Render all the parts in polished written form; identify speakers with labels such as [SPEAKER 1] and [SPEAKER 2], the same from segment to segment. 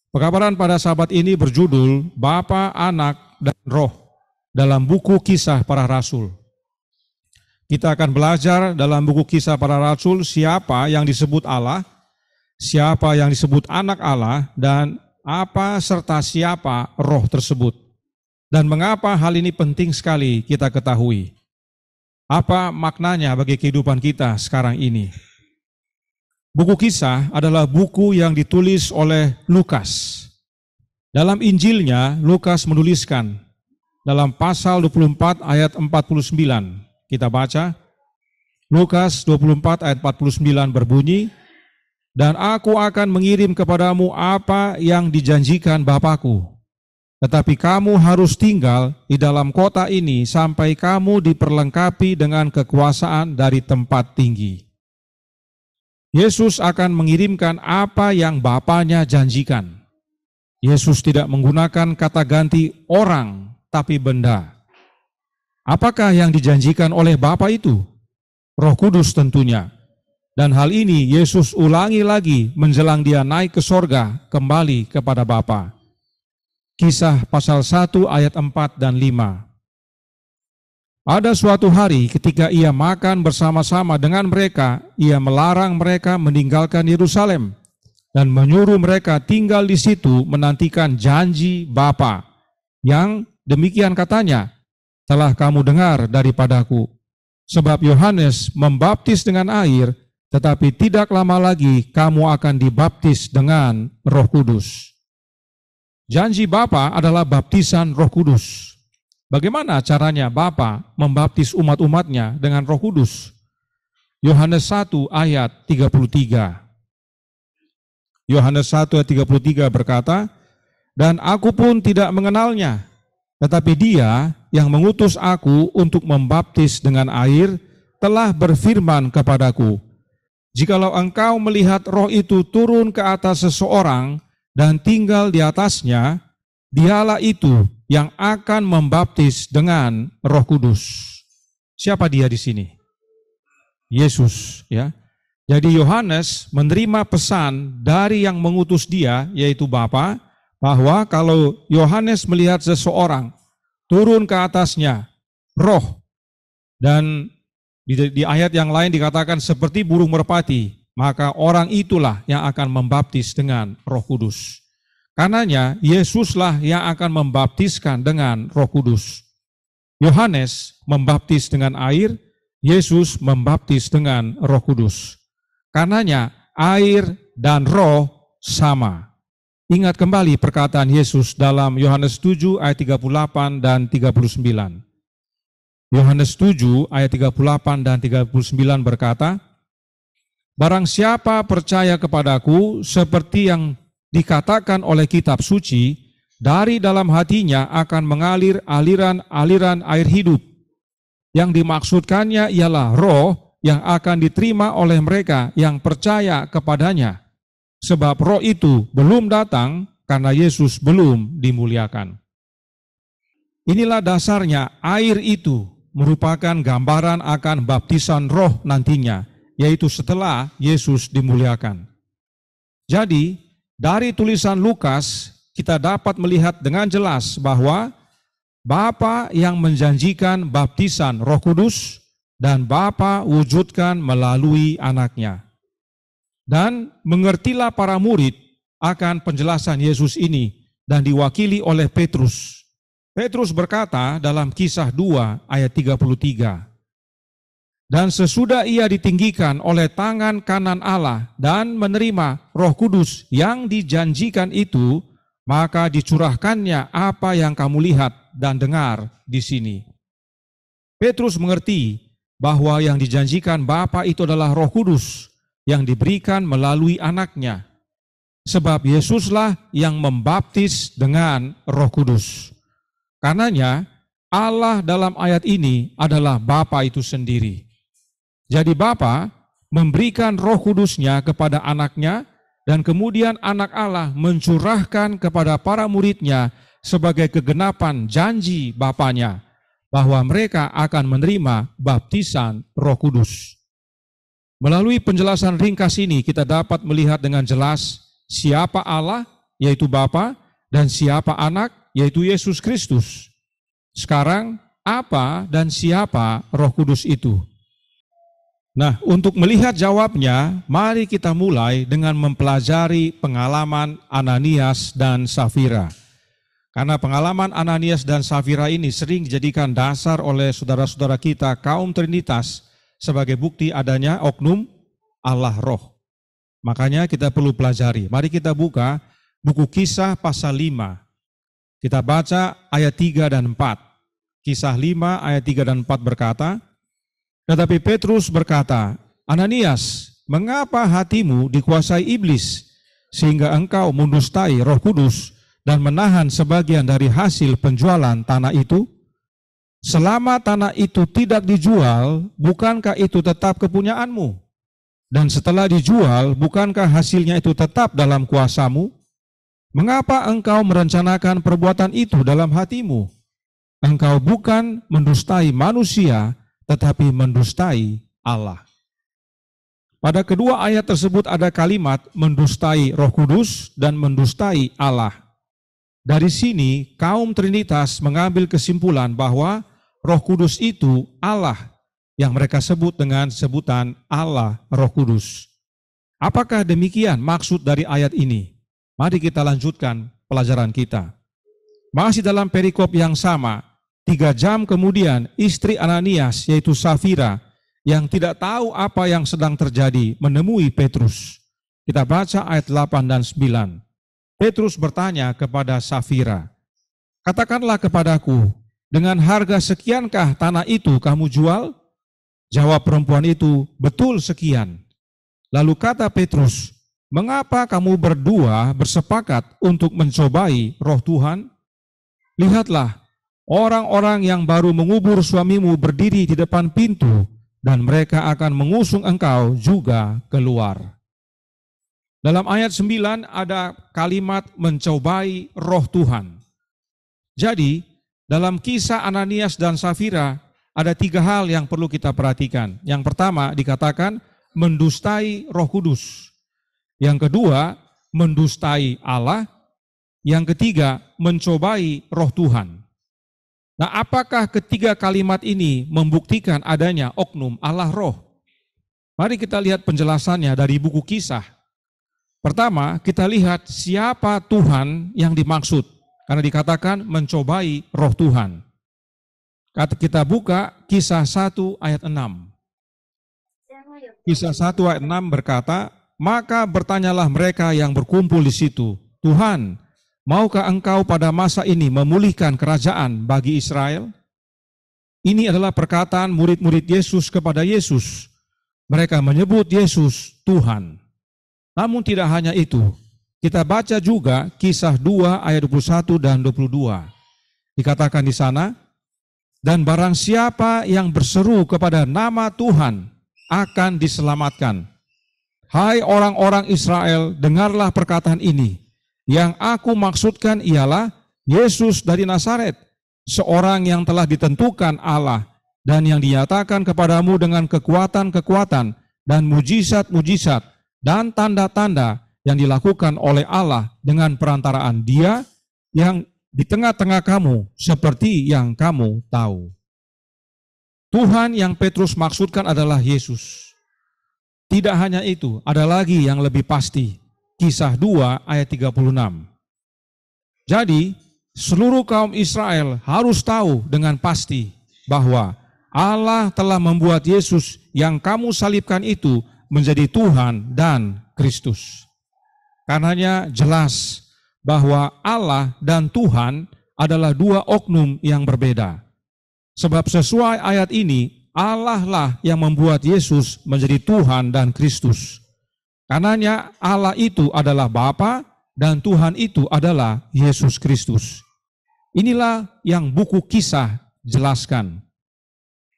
[SPEAKER 1] Pekabaran pada sahabat ini berjudul Bapa, Anak, dan Roh dalam buku Kisah Para Rasul. Kita akan belajar dalam buku Kisah Para Rasul siapa yang disebut Allah, siapa yang disebut anak Allah, dan apa serta siapa roh tersebut. Dan mengapa hal ini penting sekali kita ketahui. Apa maknanya bagi kehidupan kita sekarang ini? Buku Kisah adalah buku yang ditulis oleh Lukas. Dalam Injilnya, Lukas menuliskan dalam pasal 24 ayat 49. Kita baca, Lukas 24 ayat 49 berbunyi, "Dan aku akan mengirim kepadamu apa yang dijanjikan Bapakku. Tetapi kamu harus tinggal di dalam kota ini sampai kamu diperlengkapi dengan kekuasaan dari tempat tinggi." Yesus akan mengirimkan apa yang Bapaknya janjikan. Yesus tidak menggunakan kata ganti orang, tapi benda. Apakah yang dijanjikan oleh Bapa itu? Roh Kudus tentunya. Dan hal ini Yesus ulangi lagi menjelang dia naik ke sorga kembali kepada Bapa. Kisah pasal 1 ayat 4 dan 5. Pada suatu hari ketika ia makan bersama-sama dengan mereka, ia melarang mereka meninggalkan Yerusalem dan menyuruh mereka tinggal di situ menantikan janji Bapa, yang demikian katanya, "Telah kamu dengar daripadaku, sebab Yohanes membaptis dengan air, tetapi tidak lama lagi kamu akan dibaptis dengan Roh Kudus." Janji Bapa adalah baptisan Roh Kudus. Bagaimana caranya Bapa membaptis umat-umatnya dengan Roh Kudus? Yohanes 1 ayat 33. Yohanes 1 ayat 33 berkata, "Dan aku pun tidak mengenalnya, tetapi Dia yang mengutus aku untuk membaptis dengan air telah berfirman kepadaku, jikalau engkau melihat roh itu turun ke atas seseorang dan tinggal di atasnya, dialah itu yang akan membaptis dengan Roh Kudus." Siapa dia di sini? Yesus, ya. Jadi Yohanes menerima pesan dari yang mengutus dia, yaitu Bapa, bahwa kalau Yohanes melihat seseorang turun ke atasnya roh, dan di ayat yang lain dikatakan seperti burung merpati, maka orang itulah yang akan membaptis dengan Roh Kudus. Karenanya Yesuslah yang akan membaptiskan dengan Roh Kudus. Yohanes membaptis dengan air, Yesus membaptis dengan Roh Kudus. Karenanya air dan roh sama. Ingat kembali perkataan Yesus dalam Yohanes 7 ayat 38 dan 39. Yohanes 7 ayat 38 dan 39 berkata, "Barang siapa percaya kepadaku seperti yang dikatakan oleh kitab suci, dari dalam hatinya akan mengalir aliran-aliran air hidup." Yang dimaksudkannya ialah roh yang akan diterima oleh mereka yang percaya kepadanya. Sebab roh itu belum datang karena Yesus belum dimuliakan. Inilah dasarnya, air itu merupakan gambaran akan baptisan roh nantinya, yaitu setelah Yesus dimuliakan. Jadi, dari tulisan Lukas, kita dapat melihat dengan jelas bahwa Bapa yang menjanjikan baptisan Roh Kudus dan Bapa wujudkan melalui anaknya. Dan mengertilah para murid akan penjelasan Yesus ini dan diwakili oleh Petrus. Petrus berkata dalam Kisah 2 ayat 33, "Dan sesudah ia ditinggikan oleh tangan kanan Allah dan menerima Roh Kudus yang dijanjikan itu, maka dicurahkannya apa yang kamu lihat dan dengar di sini." Petrus mengerti bahwa yang dijanjikan Bapa itu adalah Roh Kudus yang diberikan melalui anaknya. Sebab Yesuslah yang membaptis dengan Roh Kudus. Karenanya Allah dalam ayat ini adalah Bapa itu sendiri. Jadi Bapa memberikan Roh Kudusnya kepada anaknya, dan kemudian anak Allah mencurahkan kepada para muridnya sebagai kegenapan janji Bapanya, bahwa mereka akan menerima baptisan Roh Kudus. Melalui penjelasan ringkas ini kita dapat melihat dengan jelas siapa Allah yaitu Bapa, dan siapa Anak, yaitu Yesus Kristus. Sekarang, apa dan siapa Roh Kudus itu? Nah, untuk melihat jawabnya, mari kita mulai dengan mempelajari pengalaman Ananias dan Safira. Karena pengalaman Ananias dan Safira ini sering dijadikan dasar oleh saudara-saudara kita kaum Trinitas sebagai bukti adanya oknum Allah Roh. Makanya kita perlu pelajari. Mari kita buka buku Kisah pasal 5. Kita baca ayat 3 dan 4. Kisah 5 ayat 3 dan 4 berkata, tetapi Petrus berkata, Ananias, mengapa hatimu dikuasai iblis, sehingga engkau mendustai Roh Kudus dan menahan sebagian dari hasil penjualan tanah itu? Selama tanah itu tidak dijual, bukankah itu tetap kepunyaanmu? Dan setelah dijual, bukankah hasilnya itu tetap dalam kuasamu? Mengapa engkau merencanakan perbuatan itu dalam hatimu? Engkau bukan mendustai manusia, tetapi mendustai Allah. Pada kedua ayat tersebut ada kalimat mendustai Roh Kudus dan mendustai Allah. Dari sini kaum Trinitas mengambil kesimpulan bahwa Roh Kudus itu Allah yang mereka sebut dengan sebutan Allah Roh Kudus. Apakah demikian maksud dari ayat ini? Mari kita lanjutkan pelajaran kita. Masih dalam perikop yang sama, 3 jam kemudian istri Ananias yaitu Safira yang tidak tahu apa yang sedang terjadi menemui Petrus. Kita baca ayat 8 dan 9. Petrus bertanya kepada Safira, katakanlah kepadaku, dengan harga sekiankah tanah itu kamu jual? Jawab perempuan itu, betul sekian. Lalu kata Petrus, mengapa kamu berdua bersepakat untuk mencobai Roh Tuhan? Lihatlah, orang-orang yang baru mengubur suamimu berdiri di depan pintu, dan mereka akan mengusung engkau juga keluar. Dalam ayat 9 ada kalimat mencobai Roh Tuhan. Jadi, dalam kisah Ananias dan Safira, ada 3 hal yang perlu kita perhatikan. Yang pertama dikatakan mendustai Roh Kudus. Yang kedua, mendustai Allah. Yang ketiga, mencobai Roh Tuhan. Nah, apakah ketiga kalimat ini membuktikan adanya oknum Allah Roh? Mari kita lihat penjelasannya dari buku Kisah. Pertama, kita lihat siapa Tuhan yang dimaksud, karena dikatakan mencobai Roh Tuhan. Kita buka Kisah 1 ayat 6. Kisah 1 ayat 6 berkata, maka bertanyalah mereka yang berkumpul di situ, Tuhan, maukah engkau pada masa ini memulihkan kerajaan bagi Israel? Ini adalah perkataan murid-murid Yesus kepada Yesus. Mereka menyebut Yesus Tuhan. Namun tidak hanya itu. Kita baca juga Kisah 2 ayat 21 dan 22. Dikatakan di sana, dan barang siapa yang berseru kepada nama Tuhan akan diselamatkan. Hai orang-orang Israel, dengarlah perkataan ini. Yang aku maksudkan ialah Yesus dari Nazaret, seorang yang telah ditentukan Allah dan yang dinyatakan kepadamu dengan kekuatan-kekuatan dan mujizat-mujizat dan tanda-tanda yang dilakukan oleh Allah dengan perantaraan Dia yang di tengah-tengah kamu seperti yang kamu tahu. Tuhan yang Petrus maksudkan adalah Yesus. Tidak hanya itu, ada lagi yang lebih pasti. Kisah 2 ayat 36. Jadi, seluruh kaum Israel harus tahu dengan pasti bahwa Allah telah membuat Yesus yang kamu salibkan itu menjadi Tuhan dan Kristus. Karenanya jelas bahwa Allah dan Tuhan adalah 2 oknum yang berbeda. Sebab sesuai ayat ini, Allah lah yang membuat Yesus menjadi Tuhan dan Kristus. Karenanya Allah itu adalah Bapa dan Tuhan itu adalah Yesus Kristus. Inilah yang buku Kisah jelaskan.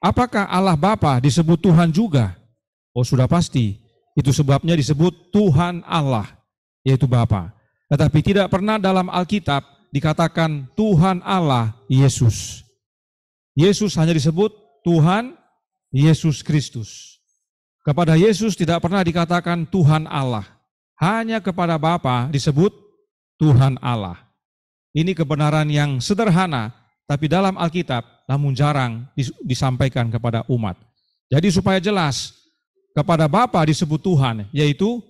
[SPEAKER 1] Apakah Allah Bapa disebut Tuhan juga? Oh, sudah pasti. Itu sebabnya disebut Tuhan Allah, yaitu Bapa. Tetapi tidak pernah dalam Alkitab dikatakan Tuhan Allah Yesus. Yesus hanya disebut Tuhan Yesus Kristus. Kepada Yesus tidak pernah dikatakan Tuhan Allah. Hanya kepada Bapa disebut Tuhan Allah. Ini kebenaran yang sederhana, tapi dalam Alkitab namun jarang disampaikan kepada umat. Jadi supaya jelas, kepada Bapa disebut Tuhan, yaitu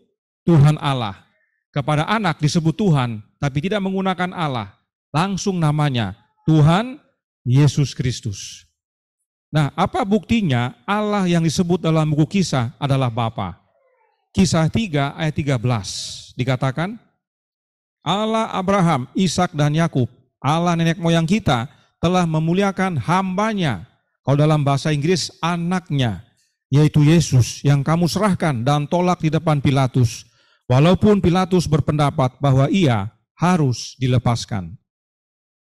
[SPEAKER 1] Tuhan Allah. Kepada anak disebut Tuhan, tapi tidak menggunakan Allah. Langsung namanya Tuhan Yesus Kristus. Nah, apa buktinya Allah yang disebut dalam buku Kisah adalah Bapa? Kisah 3 ayat 13 dikatakan, Allah Abraham, Ishak dan Yakub, Allah nenek moyang kita telah memuliakan hambanya. Kalau dalam bahasa Inggris, anaknya, yaitu Yesus yang kamu serahkan dan tolak di depan Pilatus. Walaupun Pilatus berpendapat bahwa ia harus dilepaskan.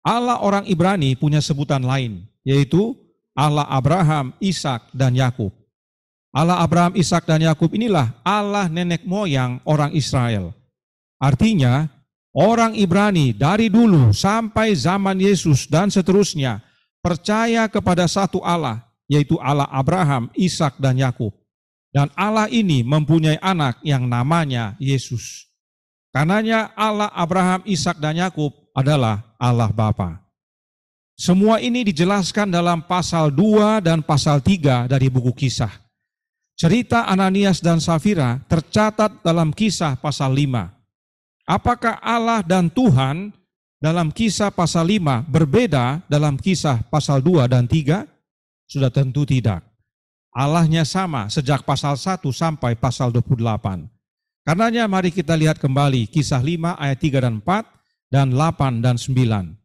[SPEAKER 1] Allah orang Ibrani punya sebutan lain, yaitu Allah Abraham, Ishak dan Yakub. Allah Abraham, Ishak dan Yakub inilah Allah nenek moyang orang Israel. Artinya, orang Ibrani dari dulu sampai zaman Yesus dan seterusnya percaya kepada satu Allah, yaitu Allah Abraham, Ishak dan Yakub. Dan Allah ini mempunyai anak yang namanya Yesus. Karenanya Allah Abraham, Ishak dan Yakub adalah Allah Bapa. Semua ini dijelaskan dalam pasal 2 dan pasal 3 dari buku Kisah. Cerita Ananias dan Safira tercatat dalam Kisah pasal 5. Apakah Allah dan Tuhan dalam Kisah pasal 5 berbeda dalam Kisah pasal 2 dan 3? Sudah tentu tidak. Allahnya sama sejak pasal 1 sampai pasal 28. Karenanya mari kita lihat kembali Kisah 5 ayat 3 dan 4 dan 8 dan 9.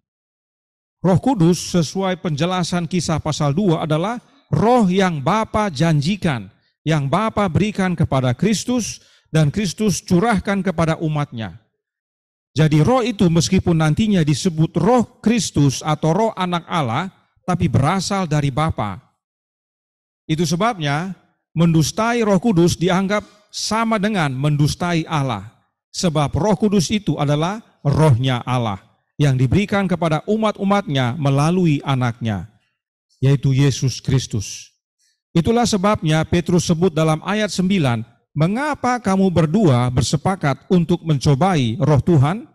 [SPEAKER 1] Roh Kudus sesuai penjelasan Kisah pasal 2 adalah roh yang Bapa janjikan, yang Bapa berikan kepada Kristus dan Kristus curahkan kepada umatnya. Jadi roh itu meskipun nantinya disebut roh Kristus atau roh anak Allah, tapi berasal dari Bapa. Itu sebabnya mendustai Roh Kudus dianggap sama dengan mendustai Allah. Sebab Roh Kudus itu adalah rohnya Allah yang diberikan kepada umat-umatnya melalui anaknya, yaitu Yesus Kristus. Itulah sebabnya Petrus sebut dalam ayat 9, mengapa kamu berdua bersepakat untuk mencobai roh Tuhan?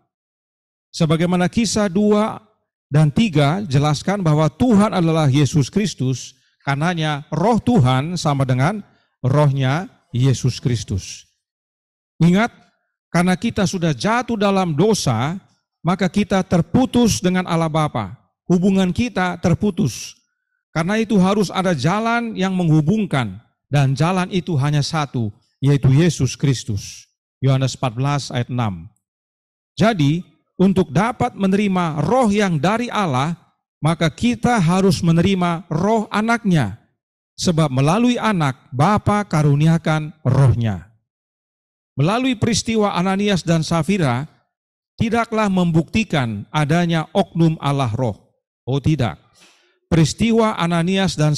[SPEAKER 1] Sebagaimana Kisah 2 dan 3 jelaskan bahwa Tuhan adalah Yesus Kristus, karenanya roh Tuhan sama dengan rohnya Yesus Kristus. Ingat, karena kita sudah jatuh dalam dosa, maka kita terputus dengan Allah Bapa. Hubungan kita terputus. Karena itu harus ada jalan yang menghubungkan, dan jalan itu hanya satu, yaitu Yesus Kristus. Yohanes 14 ayat 6. Jadi, untuk dapat menerima roh yang dari Allah, maka kita harus menerima roh anaknya. Sebab melalui anak, Bapa karuniakan rohnya. Melalui peristiwa Ananias dan Safira, tidaklah membuktikan adanya oknum Allah roh. Oh tidak. Peristiwa Ananias dan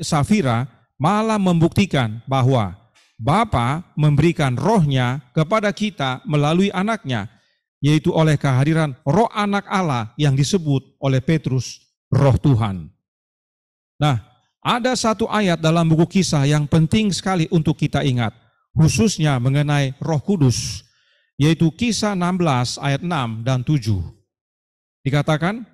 [SPEAKER 1] Safira malah membuktikan bahwa Bapa memberikan rohnya kepada kita melalui anaknya, yaitu oleh kehadiran roh anak Allah yang disebut oleh Petrus roh Tuhan. Nah, ada satu ayat dalam buku Kisah yang penting sekali untuk kita ingat, khususnya mengenai Roh Kudus, yaitu Kisah 16 ayat 6 dan 7. Dikatakan,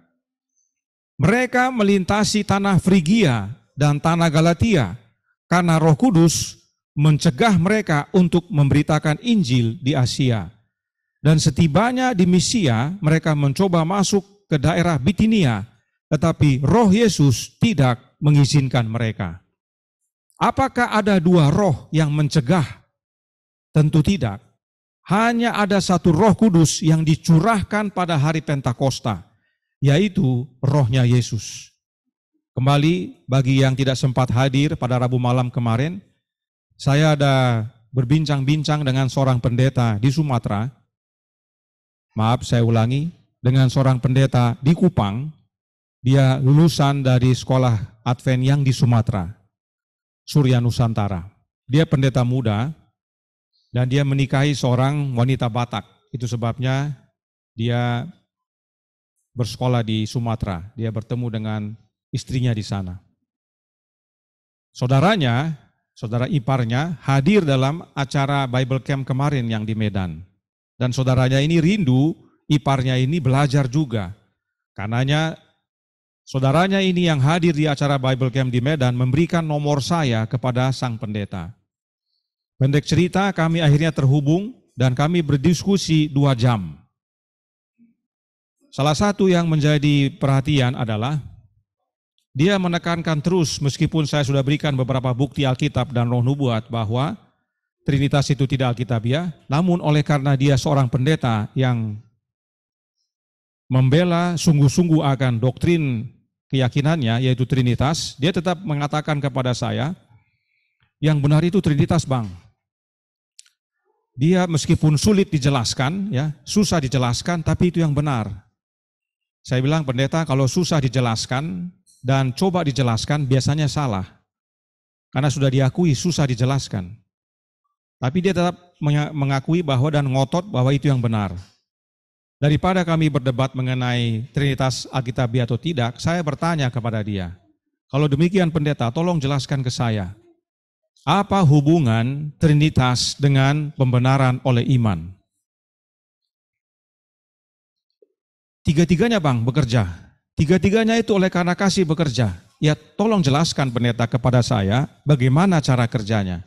[SPEAKER 1] mereka melintasi tanah Frigia dan tanah Galatia karena Roh Kudus mencegah mereka untuk memberitakan Injil di Asia. Dan setibanya di Misia, mereka mencoba masuk ke daerah Bitinia, tetapi Roh Yesus tidak mengizinkan mereka. Apakah ada dua roh yang mencegah? Tentu tidak. Hanya ada satu Roh Kudus yang dicurahkan pada hari Pentakosta, yaitu rohnya Yesus. Kembali bagi yang tidak sempat hadir pada Rabu malam kemarin, saya ada berbincang-bincang dengan seorang pendeta di Sumatera. Maaf, saya ulangi, dengan seorang pendeta di Kupang. Dia lulusan dari sekolah Advent yang di Sumatera, Surya Nusantara. Dia pendeta muda dan dia menikahi seorang wanita Batak. Itu sebabnya dia bersekolah di Sumatera. Dia bertemu dengan istrinya di sana. Saudaranya, saudara iparnya hadir dalam acara Bible Camp kemarin yang di Medan. Dan saudaranya ini rindu iparnya ini belajar juga. Karenanya saudaranya ini yang hadir di acara Bible Camp di Medan memberikan nomor saya kepada sang pendeta. Pendek cerita, kami akhirnya terhubung dan kami berdiskusi 2 jam. Salah satu yang menjadi perhatian adalah dia menekankan terus, meskipun saya sudah berikan beberapa bukti Alkitab dan Roh Nubuat bahwa Trinitas itu tidak alkitabiah, namun oleh karena dia seorang pendeta yang membela sungguh-sungguh akan doktrin keyakinannya, yaitu Trinitas, dia tetap mengatakan kepada saya, yang benar itu Trinitas, Bang. Dia meskipun sulit dijelaskan, ya, susah dijelaskan, tapi itu yang benar. Saya bilang, pendeta, kalau susah dijelaskan dan coba dijelaskan, biasanya salah. Karena sudah diakui susah dijelaskan. Tapi dia tetap mengakui bahwa dan ngotot bahwa itu yang benar. Daripada kami berdebat mengenai Trinitas alkitabiah atau tidak, saya bertanya kepada dia, kalau demikian pendeta, tolong jelaskan ke saya, apa hubungan Trinitas dengan pembenaran oleh iman? Tiga-tiganya, Bang, bekerja. Tiga-tiganya itu oleh karena kasih bekerja. Ya, tolong jelaskan pendeta kepada saya bagaimana cara kerjanya.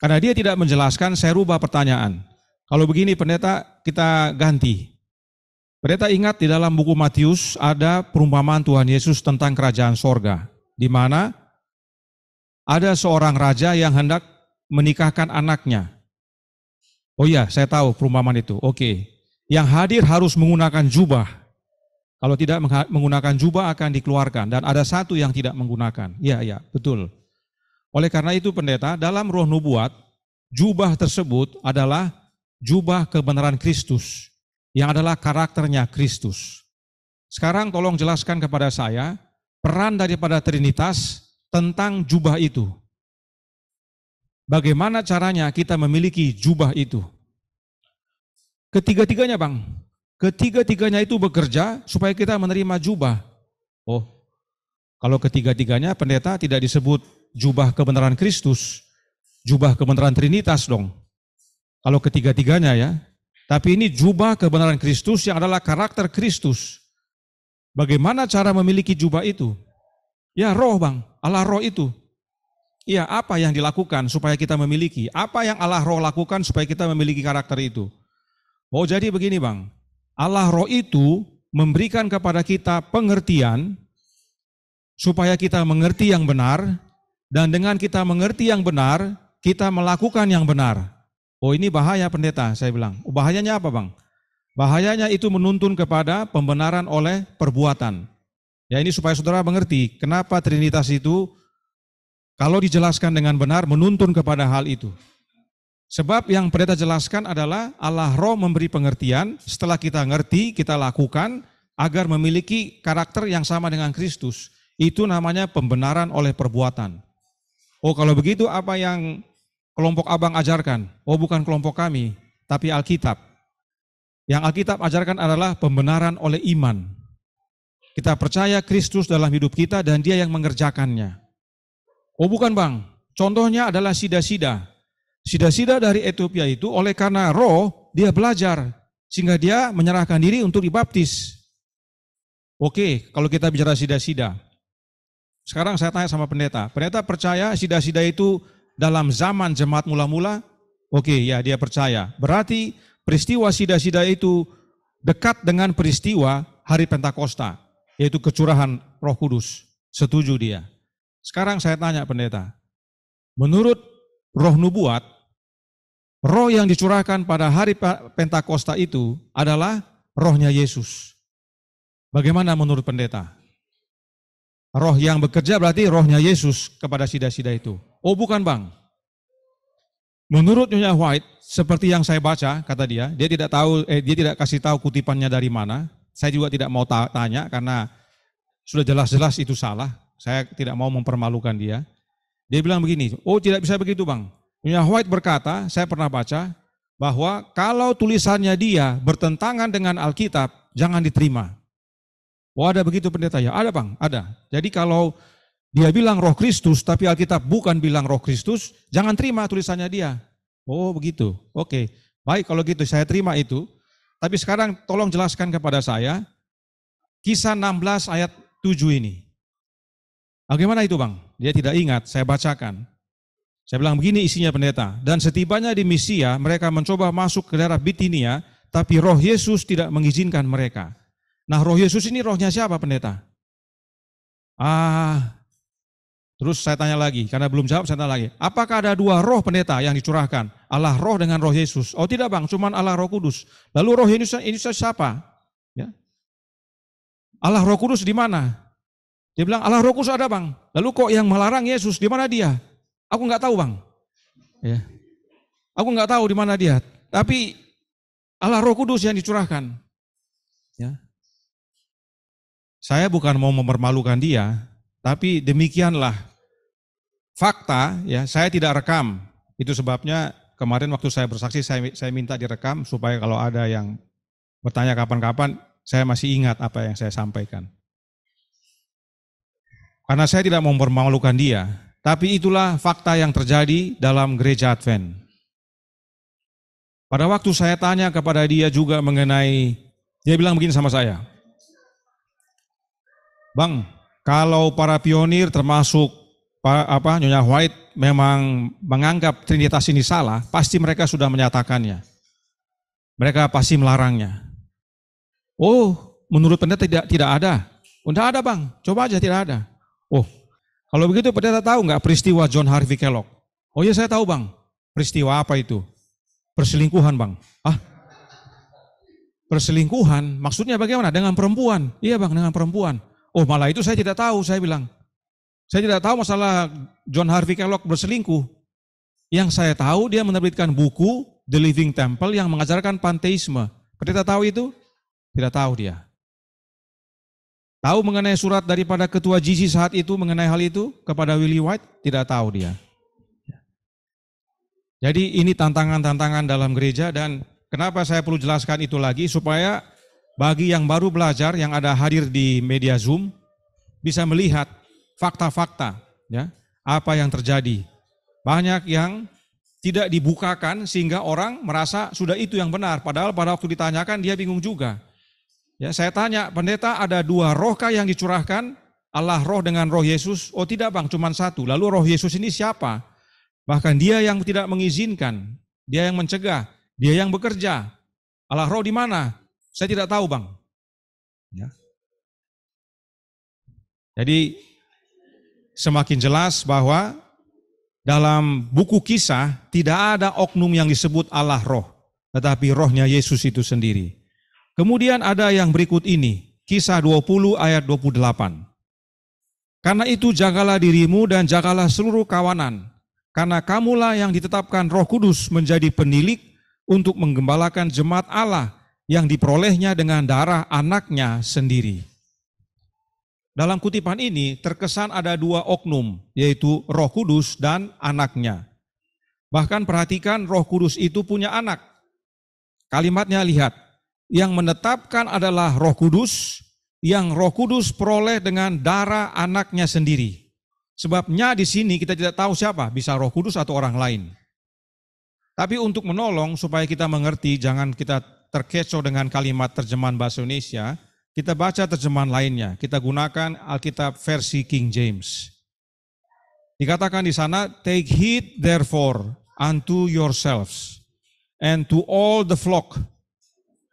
[SPEAKER 1] Karena dia tidak menjelaskan, saya rubah pertanyaan. Kalau begini pendeta, kita ganti. Pendeta ingat di dalam buku Matius ada perumpamaan Tuhan Yesus tentang kerajaan sorga, di mana ada seorang raja yang hendak menikahkan anaknya. Oh iya, saya tahu perumpamaan itu. Oke. Yang hadir harus menggunakan jubah. Kalau tidak menggunakan jubah akan dikeluarkan, dan ada satu yang tidak menggunakan. Iya, betul. Oleh karena itu pendeta, dalam Roh Nubuat, jubah tersebut adalah jubah kebenaran Kristus, yang adalah karakternya Kristus. Sekarang tolong jelaskan kepada saya, peran daripada Trinitas tentang jubah itu. Bagaimana caranya kita memiliki jubah itu? Ketiga-tiganya, Bang. Ketiga-tiganya itu bekerja supaya kita menerima jubah. Oh, kalau ketiga-tiganya pendeta tidak disebut jubah kebenaran Kristus, jubah kebenaran Trinitas dong. Kalau ketiga-tiganya ya. Tapi ini jubah kebenaran Kristus yang adalah karakter Kristus. Bagaimana cara memiliki jubah itu? Ya roh, Bang, Allah roh itu. Ya, apa yang dilakukan supaya kita memiliki? Apa yang Allah roh lakukan supaya kita memiliki karakter itu? Oh, jadi begini, Bang. Allah roh itu memberikan kepada kita pengertian supaya kita mengerti yang benar, dan dengan kita mengerti yang benar, kita melakukan yang benar. Oh, ini bahaya pendeta, saya bilang. Oh, bahayanya apa, Bang? Bahayanya itu menuntun kepada pembenaran oleh perbuatan. Ya, ini supaya saudara mengerti kenapa Trinitas itu kalau dijelaskan dengan benar menuntun kepada hal itu. Sebab yang pendeta jelaskan adalah Allah roh memberi pengertian, setelah kita ngerti, kita lakukan agar memiliki karakter yang sama dengan Kristus. Itu namanya pembenaran oleh perbuatan. Oh, kalau begitu apa yang kelompok Abang ajarkan? Oh, bukan kelompok kami, tapi Alkitab. Yang Alkitab ajarkan adalah pembenaran oleh iman. Kita percaya Kristus dalam hidup kita dan Dia yang mengerjakannya. Oh, bukan, Bang. Contohnya adalah Sida-Sida. Sida-Sida dari Ethiopia itu oleh karena roh, dia belajar. Sehingga dia menyerahkan diri untuk dibaptis. Oke, kalau kita bicara Sida-Sida. Sekarang saya tanya sama pendeta. Pendeta percaya Sida-Sida itu dalam zaman jemaat mula-mula? Oke, ya dia percaya. Berarti peristiwa Sida-Sida itu dekat dengan peristiwa hari Pentakosta, yaitu kecurahan Roh Kudus. Setuju dia. Sekarang saya tanya pendeta. Menurut Roh Nubuat, roh yang dicurahkan pada hari Pentakosta itu adalah rohnya Yesus. Bagaimana menurut pendeta? Roh yang bekerja berarti rohnya Yesus kepada Sida-Sida itu. Oh, bukan, Bang. Menurut Nyonya White, seperti yang saya baca, kata dia tidak tahu, dia tidak kasih tahu kutipannya dari mana. Saya juga tidak mau tanya karena sudah jelas-jelas itu salah. Saya tidak mau mempermalukan dia. Dia bilang begini, oh tidak bisa begitu, Bang. Nyonya White berkata, saya pernah baca, bahwa kalau tulisannya dia bertentangan dengan Alkitab, jangan diterima. Oh, ada begitu pendeta? Ya ada, Bang, ada. Jadi kalau dia bilang roh Kristus, tapi Alkitab bukan bilang roh Kristus, jangan terima tulisannya dia. Oh begitu, oke. Baik kalau gitu saya terima itu. Tapi sekarang tolong jelaskan kepada saya, Kisah 16 ayat 7 ini. Bagaimana itu Bang? Dia tidak ingat, saya bacakan. Saya bilang begini isinya pendeta. Dan setibanya di Misia, mereka mencoba masuk ke daerah Bitinia, tapi roh Yesus tidak mengizinkan mereka. Nah, roh Yesus ini rohnya siapa pendeta? Terus saya tanya lagi, karena belum jawab saya tanya lagi. Apakah ada dua roh pendeta yang dicurahkan? Allah roh dengan roh Yesus. Oh tidak Bang, cuman Allah roh kudus. Lalu roh Yesus ini siapa? Ya. Allah roh kudus di mana? Dia bilang Allah roh kudus ada Bang. Lalu kok yang melarang Yesus, di mana dia? Aku nggak tahu Bang. Ya. Aku nggak tahu di mana dia. Tapi Allah roh kudus yang dicurahkan. Ya. Saya bukan mau mempermalukan dia, tapi demikianlah fakta. Ya, saya tidak rekam. Itu sebabnya kemarin waktu saya bersaksi, saya minta direkam supaya kalau ada yang bertanya kapan-kapan, saya masih ingat apa yang saya sampaikan. Karena saya tidak mau mempermalukan dia, tapi itulah fakta yang terjadi dalam gereja Advent. Pada waktu saya tanya kepada dia juga mengenai, dia bilang begini sama saya, Bang, kalau para pionir termasuk Nyonya White memang menganggap Trinitas ini salah, pasti mereka sudah menyatakannya. Mereka pasti melarangnya. Oh, menurut pendeta tidak ada. Tidak ada Bang, coba aja tidak ada. Oh, kalau begitu pendeta tahu nggak peristiwa John Harvey Kellogg? Oh iya saya tahu Bang. Peristiwa apa itu? Perselingkuhan Bang. Perselingkuhan maksudnya bagaimana? Dengan perempuan. Iya Bang, dengan perempuan. Oh malah itu saya tidak tahu, saya bilang. Saya tidak tahu masalah John Harvey Kellogg berselingkuh. Yang saya tahu dia menerbitkan buku The Living Temple yang mengajarkan panteisme. Pendeta tahu itu? Tidak tahu dia. Tahu mengenai surat daripada ketua GC saat itu mengenai hal itu kepada Willie White? Tidak tahu dia. Jadi ini tantangan-tantangan dalam gereja dan kenapa saya perlu jelaskan itu lagi supaya bagi yang baru belajar yang ada hadir di media Zoom bisa melihat fakta-fakta ya, apa yang terjadi. Banyak yang tidak dibukakan sehingga orang merasa sudah itu yang benar padahal pada waktu ditanyakan dia bingung juga. Ya, saya tanya, pendeta ada dua rohkah yang dicurahkan? Allah roh dengan roh Yesus? Oh tidak Bang, cuma satu. Lalu roh Yesus ini siapa? Bahkan dia yang tidak mengizinkan, dia yang mencegah, dia yang bekerja. Allah roh di mana? Saya tidak tahu Bang. Ya. Jadi semakin jelas bahwa dalam buku Kisah tidak ada oknum yang disebut Allah roh, tetapi rohnya Yesus itu sendiri. Kemudian ada yang berikut ini, Kisah 20 ayat 28. Karena itu jagalah dirimu dan jagalah seluruh kawanan, karena kamulah yang ditetapkan Roh Kudus menjadi penilik untuk menggembalakan jemaat Allah yang diperolehnya dengan darah anaknya sendiri. Dalam kutipan ini terkesan ada dua oknum, yaitu Roh Kudus dan anaknya. Bahkan perhatikan Roh Kudus itu punya anak. Kalimatnya lihat. Yang menetapkan adalah Roh Kudus, yang Roh Kudus peroleh dengan darah anaknya sendiri. Sebabnya di sini kita tidak tahu siapa, bisa Roh Kudus atau orang lain. Tapi untuk menolong supaya kita mengerti, jangan kita terkecoh dengan kalimat terjemahan bahasa Indonesia, kita baca terjemahan lainnya. Kita gunakan Alkitab versi King James. Dikatakan di sana, take heed therefore unto yourselves and to all the flock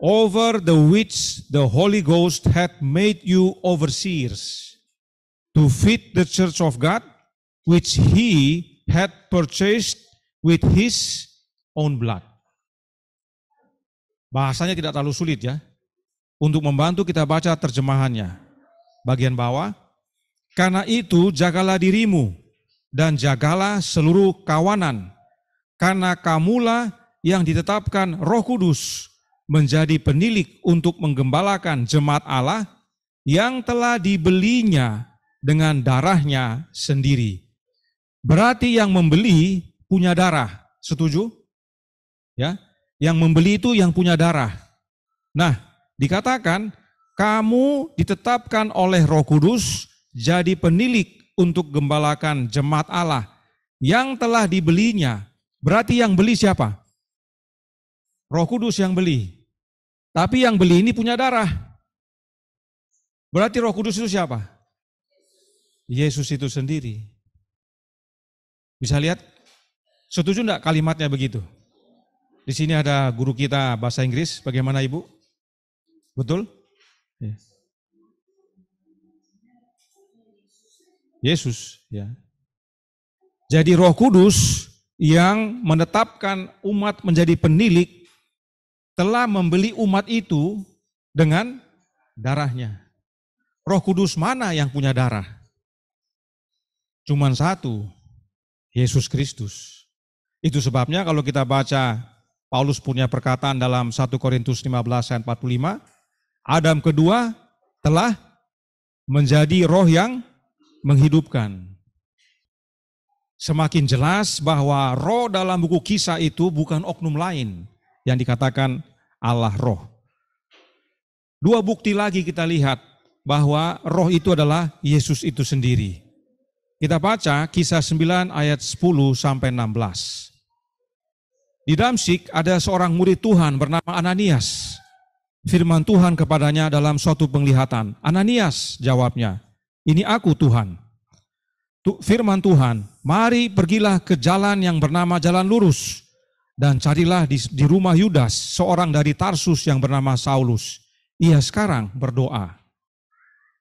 [SPEAKER 1] over the which the Holy Ghost hath made you overseers, to feed the church of God, which he hath purchased with his own blood. Bahasanya tidak terlalu sulit ya. Untuk membantu kita baca terjemahannya. Bagian bawah, karena itu jagalah dirimu dan jagalah seluruh kawanan, karena kamulah yang ditetapkan Roh Kudus menjadi penilik untuk menggembalakan jemaat Allah yang telah dibelinya dengan darahnya sendiri. Berarti yang membeli punya darah, setuju? Ya, yang membeli itu yang punya darah. Nah, dikatakan kamu ditetapkan oleh Roh Kudus jadi penilik untuk gembalakan jemaat Allah yang telah dibelinya. Berarti yang beli siapa? Roh Kudus yang beli. Tapi yang beli ini punya darah. Berarti Roh Kudus itu siapa? Yesus itu sendiri. Bisa lihat? Setuju enggak kalimatnya begitu? Di sini ada guru kita bahasa Inggris, bagaimana Ibu? Betul? Yesus, ya. Jadi Roh Kudus yang menetapkan umat menjadi penilik telah membeli umat itu dengan darahnya. Roh Kudus mana yang punya darah? Cuman satu, Yesus Kristus. Itu sebabnya kalau kita baca Paulus punya perkataan dalam 1 Korintus 15 ayat 45, Adam kedua telah menjadi roh yang menghidupkan. Semakin jelas bahwa roh dalam buku Kisah itu bukan oknum lain yang dikatakan Allah roh. Dua bukti lagi kita lihat bahwa roh itu adalah Yesus itu sendiri. Kita baca Kisah 9 ayat 10 sampai 16. Di Damsyik ada seorang murid Tuhan bernama Ananias. Firman Tuhan kepadanya dalam suatu penglihatan. Ananias, jawabnya, ini aku Tuhan. Firman Tuhan, mari pergilah ke jalan yang bernama Jalan Lurus, dan carilah di rumah Yudas, seorang dari Tarsus yang bernama Saulus. Ia sekarang berdoa.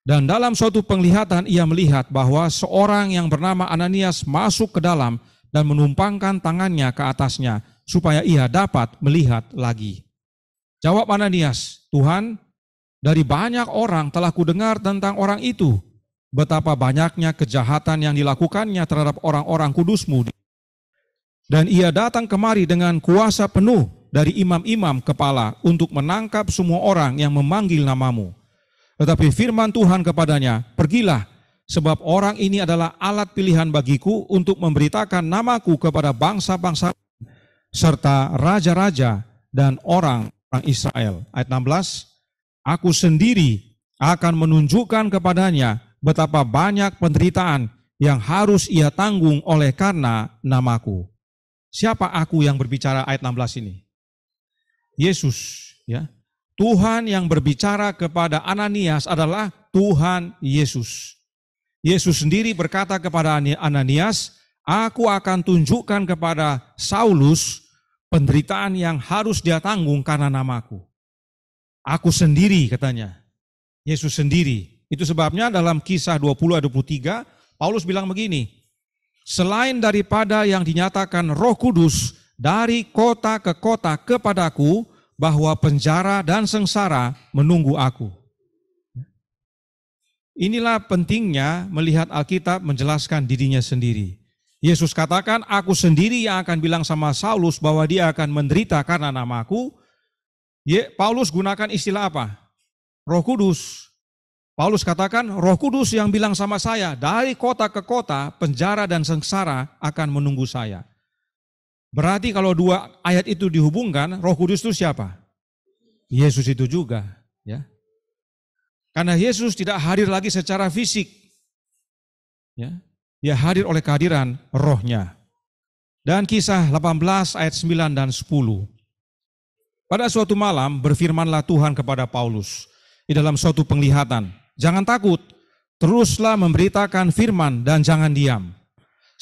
[SPEAKER 1] Dan dalam suatu penglihatan ia melihat bahwa seorang yang bernama Ananias masuk ke dalam dan menumpangkan tangannya ke atasnya, supaya ia dapat melihat lagi. Jawab Ananias, Tuhan, dari banyak orang telah kudengar tentang orang itu, betapa banyaknya kejahatan yang dilakukannya terhadap orang-orang kudus-Mu. Dan ia datang kemari dengan kuasa penuh dari imam-imam kepala untuk menangkap semua orang yang memanggil nama-Mu. Tetapi firman Tuhan kepadanya, pergilah, sebab orang ini adalah alat pilihan bagiku untuk memberitakan namaku kepada bangsa-bangsa serta raja-raja dan orang Israel. Ayat 16, aku sendiri akan menunjukkan kepadanya betapa banyak penderitaan yang harus ia tanggung oleh karena namaku. Siapa aku yang berbicara ayat 16 ini? Yesus, ya. Tuhan yang berbicara kepada Ananias adalah Tuhan Yesus. Yesus sendiri berkata kepada Ananias, aku akan tunjukkan kepada Saulus penderitaan yang harus dia tanggung karena namaku. Aku sendiri, katanya. Yesus sendiri. Itu sebabnya dalam Kisah 20 ayat 23, Paulus bilang begini, selain daripada yang dinyatakan Roh Kudus dari kota ke kota kepadaku, bahwa penjara dan sengsara menunggu aku. Inilah pentingnya melihat Alkitab menjelaskan dirinya sendiri. Yesus katakan, aku sendiri yang akan bilang sama Saulus bahwa dia akan menderita karena namaku. Paulus gunakan istilah apa? Roh Kudus. Paulus katakan, Roh Kudus yang bilang sama saya, dari kota ke kota, penjara dan sengsara akan menunggu saya. Berarti kalau dua ayat itu dihubungkan, Roh Kudus itu siapa? Yesus itu juga, ya. Karena Yesus tidak hadir lagi secara fisik, ya. Dia hadir oleh kehadiran Roh-Nya. Dan Kisah 18 ayat 9 dan 10. Pada suatu malam berfirmanlah Tuhan kepada Paulus di dalam suatu penglihatan, jangan takut, teruslah memberitakan firman dan jangan diam.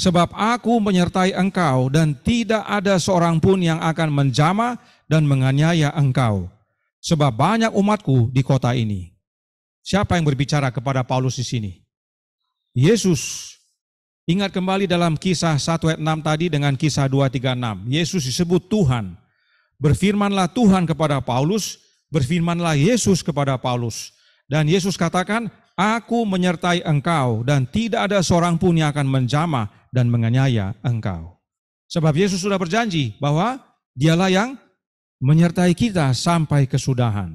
[SPEAKER 1] Sebab aku menyertai engkau dan tidak ada seorang pun yang akan menjamah dan menganiaya engkau. Sebab banyak umatku di kota ini. Siapa yang berbicara kepada Paulus di sini? Yesus. Ingat kembali dalam Kisah 1 ayat 6 tadi dengan Kisah 2, 3, 6. Yesus disebut Tuhan. Berfirmanlah Tuhan kepada Paulus, berfirmanlah Yesus kepada Paulus. Dan Yesus katakan, aku menyertai engkau dan tidak ada seorang pun yang akan menjamah dan menganiaya engkau. Sebab Yesus sudah berjanji bahwa dialah yang menyertai kita sampai kesudahan.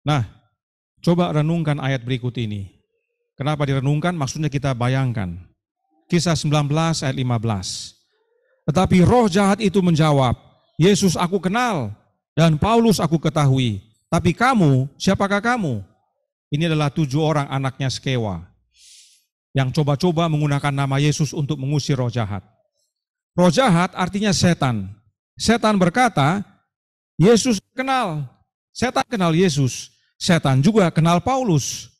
[SPEAKER 1] Nah, coba renungkan ayat berikut ini. Kenapa direnungkan? Maksudnya kita bayangkan. Kisah 19 ayat 15. Tetapi roh jahat itu menjawab, Yesus aku kenal dan Paulus aku ketahui. Tapi kamu, siapakah kamu? Ini adalah 7 orang anaknya Skewa yang coba-coba menggunakan nama Yesus untuk mengusir roh jahat. Roh jahat artinya setan. Setan berkata, Yesus kenal, Setan kenal Yesus, setan juga kenal Paulus.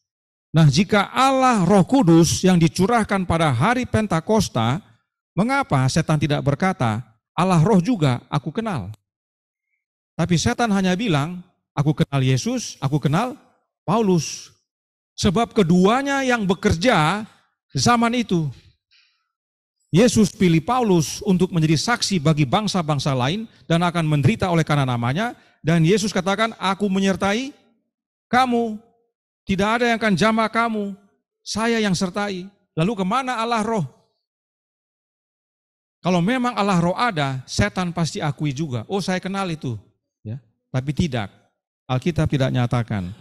[SPEAKER 1] Nah, jika Allah Roh Kudus yang dicurahkan pada hari Pentakosta, mengapa setan tidak berkata, Allah Roh juga aku kenal? Tapi setan hanya bilang, aku kenal Yesus, aku kenal Paulus. Sebab keduanya yang bekerja zaman itu. Yesus pilih Paulus untuk menjadi saksi bagi bangsa-bangsa lain dan akan menderita oleh karena namanya. Dan Yesus katakan, aku menyertai kamu. Tidak ada yang akan jamah kamu. Saya yang sertai. Lalu kemana Allah Roh? Kalau memang Allah Roh ada, setan pasti akui juga. Oh, saya kenal itu. Ya, tapi tidak. Alkitab tidak nyatakan.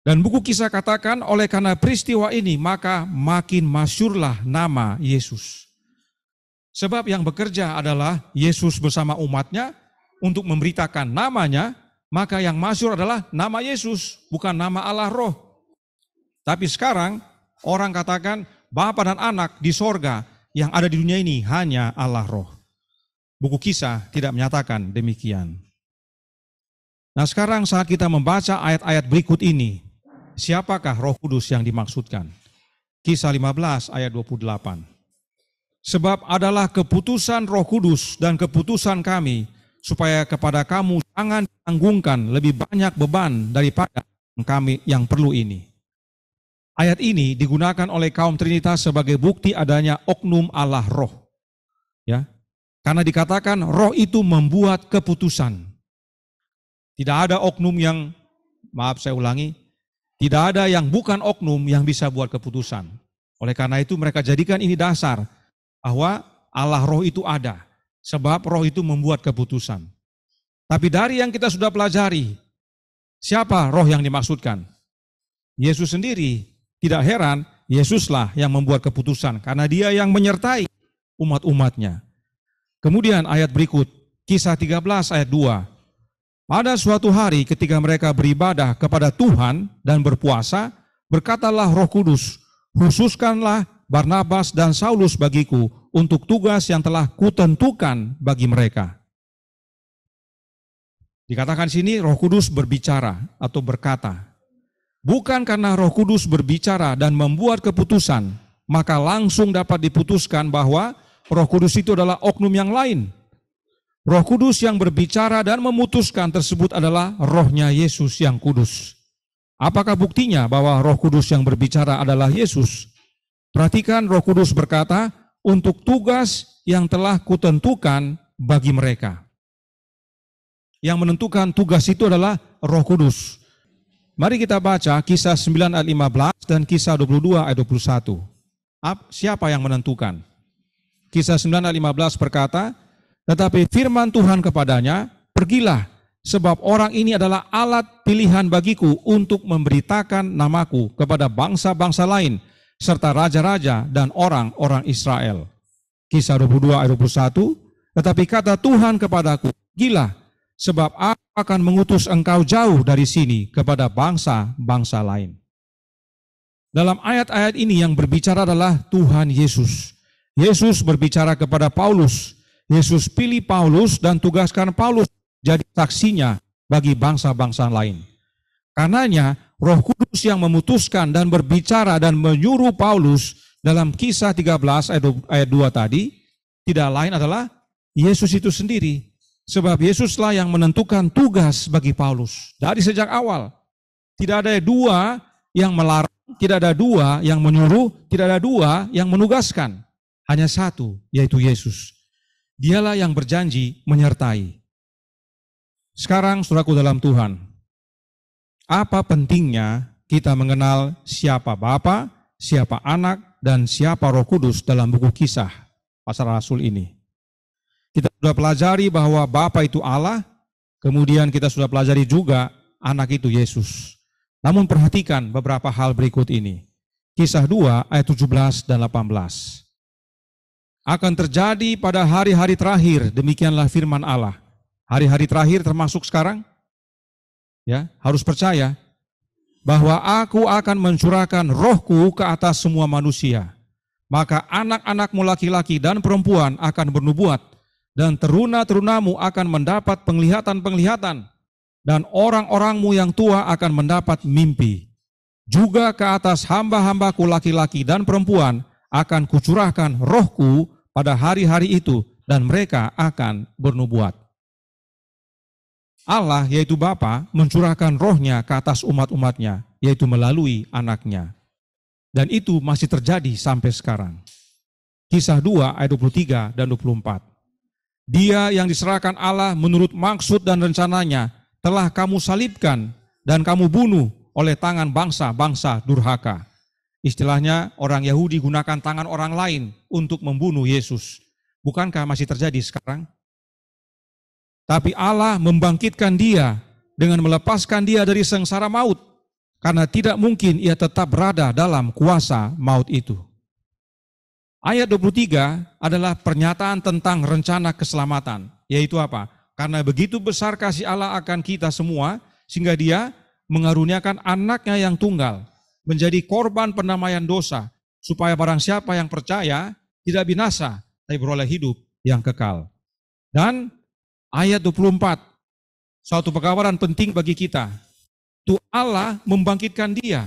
[SPEAKER 1] Dan buku Kisah katakan, oleh karena peristiwa ini, maka makin masyurlah nama Yesus. Sebab yang bekerja adalah Yesus bersama umatnya untuk memberitakan namanya, maka yang masyhur adalah nama Yesus, bukan nama Allah Roh. Tapi sekarang orang katakan Bapa dan Anak di sorga, yang ada di dunia ini hanya Allah Roh. Buku Kisah tidak menyatakan demikian. Nah, sekarang saat kita membaca ayat-ayat berikut ini, siapakah Roh Kudus yang dimaksudkan? Kisah 15 ayat 28. Sebab adalah keputusan Roh Kudus dan keputusan kami, supaya kepada kamu jangan ditanggungan lebih banyak beban daripada kami yang perlu ini. Ayat ini digunakan oleh kaum Trinitas sebagai bukti adanya oknum Allah Roh. Ya, karena dikatakan Roh itu membuat keputusan. Tidak ada oknum yang, maaf saya ulangi, tidak ada yang bukan oknum yang bisa buat keputusan. Oleh karena itu mereka jadikan ini dasar bahwa Allah Roh itu ada. Sebab Roh itu membuat keputusan. Tapi dari yang kita sudah pelajari, siapa Roh yang dimaksudkan? Yesus sendiri. Tidak heran, Yesuslah yang membuat keputusan, karena Dia yang menyertai umat-umatnya. Kemudian ayat berikut, Kisah 13 ayat 2. Pada suatu hari ketika mereka beribadah kepada Tuhan dan berpuasa, berkatalah Roh Kudus, khususkanlah Barnabas dan Saulus bagiku untuk tugas yang telah kutentukan bagi mereka. Dikatakan sini Roh Kudus berbicara atau berkata. Bukan karena Roh Kudus berbicara dan membuat keputusan, maka langsung dapat diputuskan bahwa Roh Kudus itu adalah oknum yang lain. Roh Kudus yang berbicara dan memutuskan tersebut adalah Rohnya Yesus yang kudus. Apakah buktinya bahwa Roh Kudus yang berbicara adalah Yesus? Perhatikan, Roh Kudus berkata, untuk tugas yang telah kutentukan bagi mereka. Yang menentukan tugas itu adalah Roh Kudus. Mari kita baca Kisah 9 ayat 15 dan Kisah 22 ayat 21. Siapa yang menentukan? Kisah 9 ayat 15 berkata, tetapi firman Tuhan kepadanya, pergilah, sebab orang ini adalah alat pilihan bagiku untuk memberitakan namaku kepada bangsa-bangsa lain, serta raja-raja dan orang-orang Israel. Kisah 22 ayat 21, tetapi kata Tuhan kepadaku, pergilah, sebab aku akan mengutus engkau jauh dari sini kepada bangsa-bangsa lain. Dalam ayat-ayat ini yang berbicara adalah Tuhan Yesus. Yesus berbicara kepada Paulus. Yesus pilih Paulus dan tugaskan Paulus jadi saksinya bagi bangsa-bangsa lain. Karenanya Roh Kudus yang memutuskan dan berbicara dan menyuruh Paulus dalam Kisah 13 ayat 2 tadi tidak lain adalah Yesus itu sendiri. Sebab Yesuslah yang menentukan tugas bagi Paulus. Dari sejak awal. Tidak ada dua yang melarang, tidak ada dua yang menyuruh, tidak ada dua yang menugaskan. Hanya satu, yaitu Yesus. Dialah yang berjanji menyertai. Sekarang saudaraku dalam Tuhan, apa pentingnya kita mengenal siapa Bapa, siapa Anak, dan siapa Roh Kudus dalam buku Kisah Para Rasul ini? Kita sudah pelajari bahwa Bapa itu Allah, kemudian kita sudah pelajari juga Anak itu Yesus. Namun perhatikan beberapa hal berikut ini. Kisah 2 ayat 17 dan 18. Akan terjadi pada hari-hari terakhir, demikianlah firman Allah. Hari-hari terakhir termasuk sekarang, ya, harus percaya bahwa aku akan mencurahkan rohku ke atas semua manusia. Maka anak-anakmu laki-laki dan perempuan akan bernubuat, dan teruna-terunamu akan mendapat penglihatan-penglihatan, dan orang-orangmu yang tua akan mendapat mimpi. Juga ke atas hamba-hambaku laki-laki dan perempuan akan kucurahkan rohku pada hari-hari itu, dan mereka akan bernubuat. Allah, yaitu Bapa, mencurahkan rohnya ke atas umat-umatnya, yaitu melalui anaknya. Dan itu masih terjadi sampai sekarang. Kisah 2 ayat 23 dan 24. Dia yang diserahkan Allah menurut maksud dan rencananya telah kamu salibkan dan kamu bunuh oleh tangan bangsa-bangsa durhaka. Istilahnya orang Yahudi gunakan tangan orang lain untuk membunuh Yesus. Bukankah masih terjadi sekarang? Tapi Allah membangkitkan dia dengan melepaskan dia dari sengsara maut, karena tidak mungkin ia tetap berada dalam kuasa maut itu. Ayat 23 adalah pernyataan tentang rencana keselamatan, yaitu apa? Karena begitu besar kasih Allah akan kita semua, sehingga dia mengaruniakan anaknya yang tunggal, menjadi korban pendamaian dosa, supaya barang siapa yang percaya tidak binasa, tapi beroleh hidup yang kekal. Dan ayat 24, suatu pekabaran penting bagi kita. Itu Allah membangkitkan dia.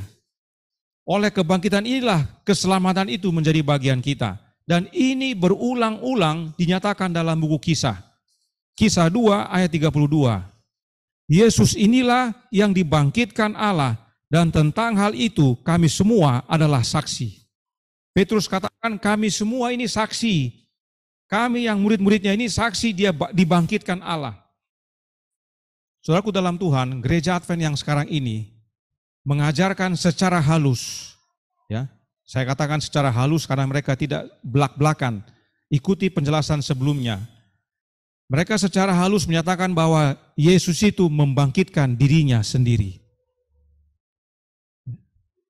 [SPEAKER 1] Oleh kebangkitan inilah keselamatan itu menjadi bagian kita. Dan ini berulang-ulang dinyatakan dalam buku Kisah. Kisah 2 ayat 32. Yesus inilah yang dibangkitkan Allah, dan tentang hal itu kami semua adalah saksi. Petrus katakan kami semua ini saksi. Kami yang murid-muridnya ini saksi dia dibangkitkan Allah. Saudaraku dalam Tuhan, gereja Advent yang sekarang ini mengajarkan secara halus, ya. Saya katakan secara halus karena mereka tidak belak-belakan. Ikuti penjelasan sebelumnya. Mereka secara halus menyatakan bahwa Yesus itu membangkitkan dirinya sendiri.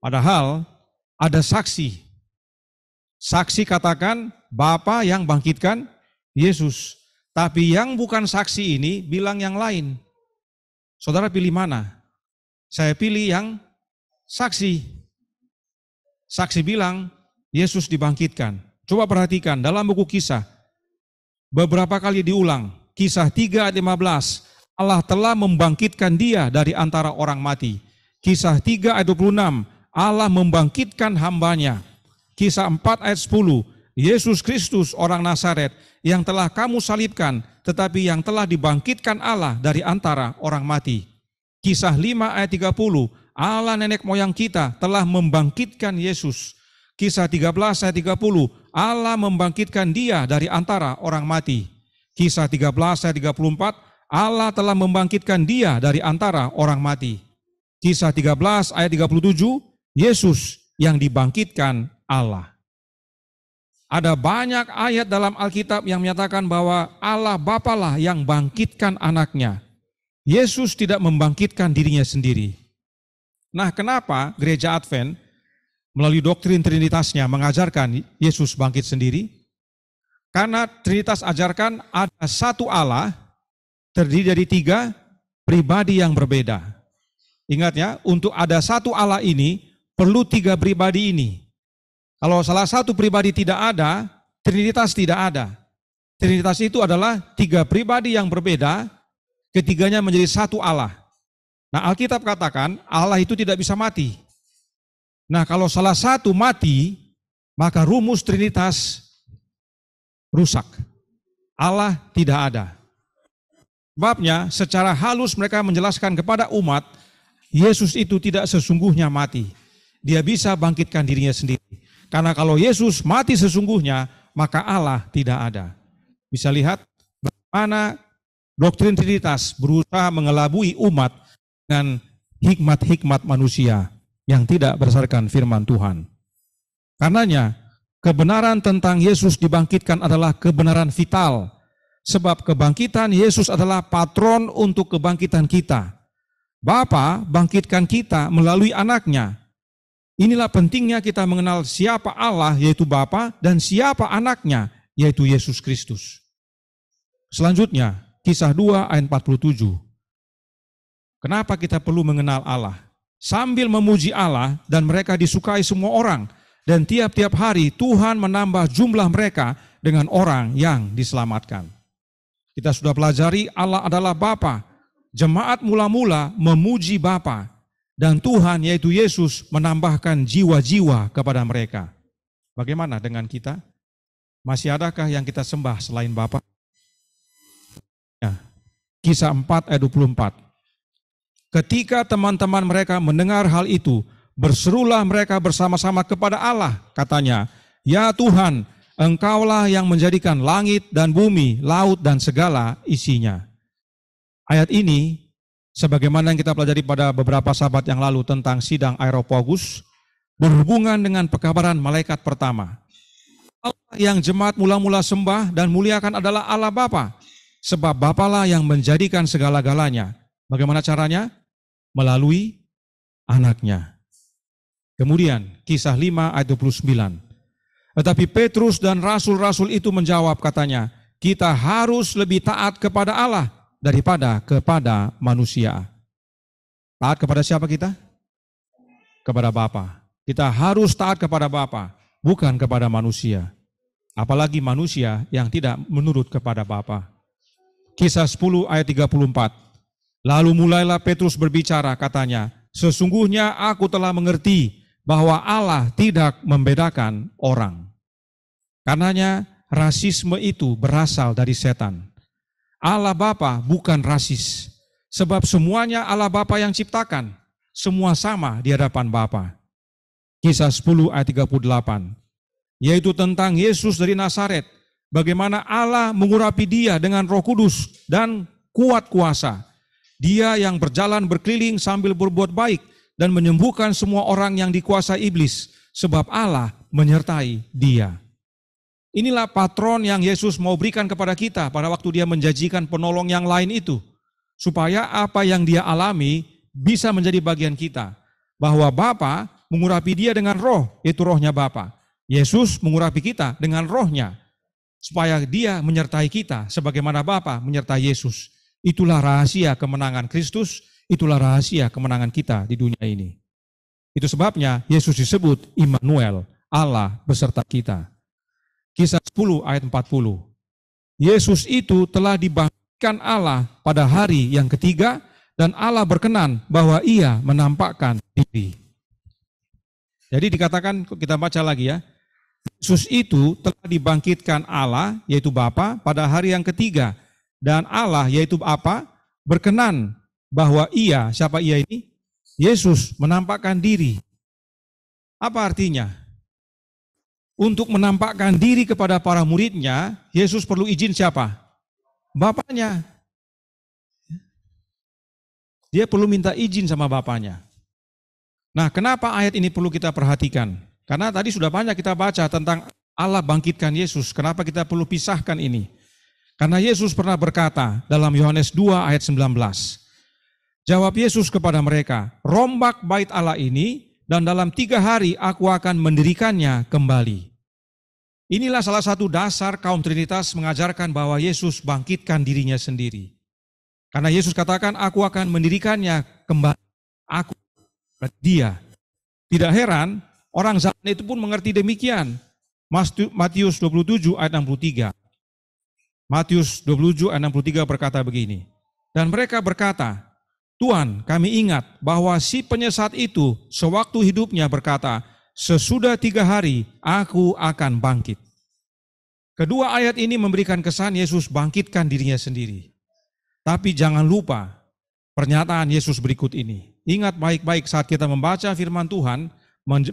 [SPEAKER 1] Padahal ada saksi. Saksi katakan Bapa yang bangkitkan Yesus. Tapi yang bukan saksi ini bilang yang lain. Saudara pilih mana? Saya pilih yang saksi. Saksi bilang Yesus dibangkitkan. Coba perhatikan dalam buku Kisah. Beberapa kali diulang. Kisah 3 ayat 15. Allah telah membangkitkan dia dari antara orang mati. Kisah 3 ayat 26. Allah membangkitkan hambanya. Kisah 4 ayat 10, Yesus Kristus orang Nazaret yang telah kamu salibkan, tetapi yang telah dibangkitkan Allah dari antara orang mati. Kisah 5 ayat 30, Allah nenek moyang kita telah membangkitkan Yesus. Kisah 13 ayat 30, Allah membangkitkan dia dari antara orang mati. Kisah 13 ayat 34, Allah telah membangkitkan dia dari antara orang mati. Kisah 13 ayat 37, Yesus yang dibangkitkan Allah. Ada banyak ayat dalam Alkitab yang menyatakan bahwa Allah Bapa lah yang bangkitkan anaknya. Yesus tidak membangkitkan dirinya sendiri. Nah, kenapa gereja Advent melalui doktrin Trinitasnya mengajarkan Yesus bangkit sendiri? Karena Trinitas ajarkan ada satu Allah terdiri dari 3 pribadi yang berbeda. Ingat ya, untuk ada satu Allah ini perlu 3 pribadi ini. Kalau salah satu pribadi tidak ada, Trinitas tidak ada. Trinitas itu adalah 3 pribadi yang berbeda, ketiganya menjadi satu Allah. Nah, Alkitab katakan Allah itu tidak bisa mati. Nah, kalau salah satu mati, maka rumus Trinitas rusak. Allah tidak ada. Sebabnya secara halus mereka menjelaskan kepada umat, Yesus itu tidak sesungguhnya mati. Dia bisa bangkitkan dirinya sendiri. Karena kalau Yesus mati sesungguhnya, maka Allah tidak ada. Bisa lihat bagaimana doktrin Trinitas berusaha mengelabui umat dengan hikmat-hikmat manusia yang tidak berdasarkan firman Tuhan. Karenanya, kebenaran tentang Yesus dibangkitkan adalah kebenaran vital. Sebab kebangkitan Yesus adalah patron untuk kebangkitan kita. Bapa bangkitkan kita melalui anaknya. Inilah pentingnya kita mengenal siapa Allah, yaitu Bapa, dan siapa anaknya, yaitu Yesus Kristus. Selanjutnya, Kisah 2 ayat 47. Kenapa kita perlu mengenal Allah? Sambil memuji Allah dan mereka disukai semua orang, dan tiap-tiap hari Tuhan menambah jumlah mereka dengan orang yang diselamatkan. Kita sudah pelajari Allah adalah Bapa. jemaat mula-mula memuji Bapa, dan Tuhan yaitu Yesus menambahkan jiwa-jiwa kepada mereka. Bagaimana dengan kita? Masih adakah yang kita sembah selain Bapa? Ya, Kisah 4 ayat 24. Ketika teman-teman mereka mendengar hal itu, berserulah mereka bersama-sama kepada Allah, katanya, "Ya Tuhan, Engkaulah yang menjadikan langit dan bumi, laut dan segala isinya." Ayat ini, sebagaimana yang kita pelajari pada beberapa sahabat yang lalu tentang sidang Areopagus, berhubungan dengan pekabaran malaikat pertama. Allah yang jemaat mula-mula sembah dan muliakan adalah Allah Bapa, sebab Bapalah yang menjadikan segala-galanya. Bagaimana caranya? Melalui anaknya. Kemudian Kisah 5 ayat 29. Tetapi Petrus dan rasul-rasul itu menjawab, katanya, kita harus lebih taat kepada Allah daripada kepada manusia. Taat kepada siapa kita? Kepada Bapa. Kita harus taat kepada Bapa, bukan kepada manusia. Apalagi manusia yang tidak menurut kepada Bapa. Kisah 10 ayat 34. Lalu mulailah Petrus berbicara, katanya, sesungguhnya aku telah mengerti bahwa Allah tidak membedakan orang. Karenanya rasisme itu berasal dari setan. Allah Bapa bukan rasis, sebab semuanya Allah Bapa yang ciptakan, semua sama di hadapan Bapa. Kisah 10 ayat 38, yaitu tentang Yesus dari Nazaret, bagaimana Allah mengurapi dia dengan Roh Kudus dan kuat kuasa. Dia yang berjalan berkeliling sambil berbuat baik dan menyembuhkan semua orang yang dikuasai iblis, sebab Allah menyertai dia. Inilah patron yang Yesus mau berikan kepada kita pada waktu dia menjanjikan penolong yang lain itu, supaya apa yang dia alami bisa menjadi bagian kita. Bahwa Bapa mengurapi dia dengan roh, itu rohnya Bapa. Yesus mengurapi kita dengan rohnya, supaya dia menyertai kita sebagaimana Bapa menyertai Yesus. Itulah rahasia kemenangan Kristus, itulah rahasia kemenangan kita di dunia ini. Itu sebabnya Yesus disebut Immanuel, Allah beserta kita. Kisah 10 ayat 40. Yesus itu telah dibangkitkan Allah pada hari yang ketiga, dan Allah berkenan bahwa ia menampakkan diri. Jadi dikatakan, kita baca lagi ya, Yesus itu telah dibangkitkan Allah, yaitu Bapa, pada hari yang ketiga, dan Allah, yaitu apa? Berkenan bahwa ia, siapa ia ini? Yesus menampakkan diri. Apa artinya? Untuk menampakkan diri kepada para muridnya, Yesus perlu izin siapa? Bapaknya. Dia perlu minta izin sama Bapaknya. Nah, kenapa ayat ini perlu kita perhatikan? Karena tadi sudah banyak kita baca tentang Allah bangkitkan Yesus. Kenapa kita perlu pisahkan ini? Karena Yesus pernah berkata dalam Yohanes 2 ayat 19. Jawab Yesus kepada mereka, rombak bait Allah ini, dan dalam 3 hari aku akan mendirikannya kembali. Inilah salah satu dasar kaum Trinitas mengajarkan bahwa Yesus bangkitkan dirinya sendiri. Karena Yesus katakan, aku akan mendirikannya kembali. Aku, dia. Tidak heran, orang zaman itu pun mengerti demikian. Matius 27 ayat 63. Matius 27 ayat 63 berkata begini. Dan mereka berkata, Tuhan, kami ingat bahwa si penyesat itu sewaktu hidupnya berkata, sesudah 3 hari aku akan bangkit. Kedua ayat ini memberikan kesan Yesus bangkitkan dirinya sendiri. Tapi jangan lupa pernyataan Yesus berikut ini. Ingat baik-baik saat kita membaca firman Tuhan,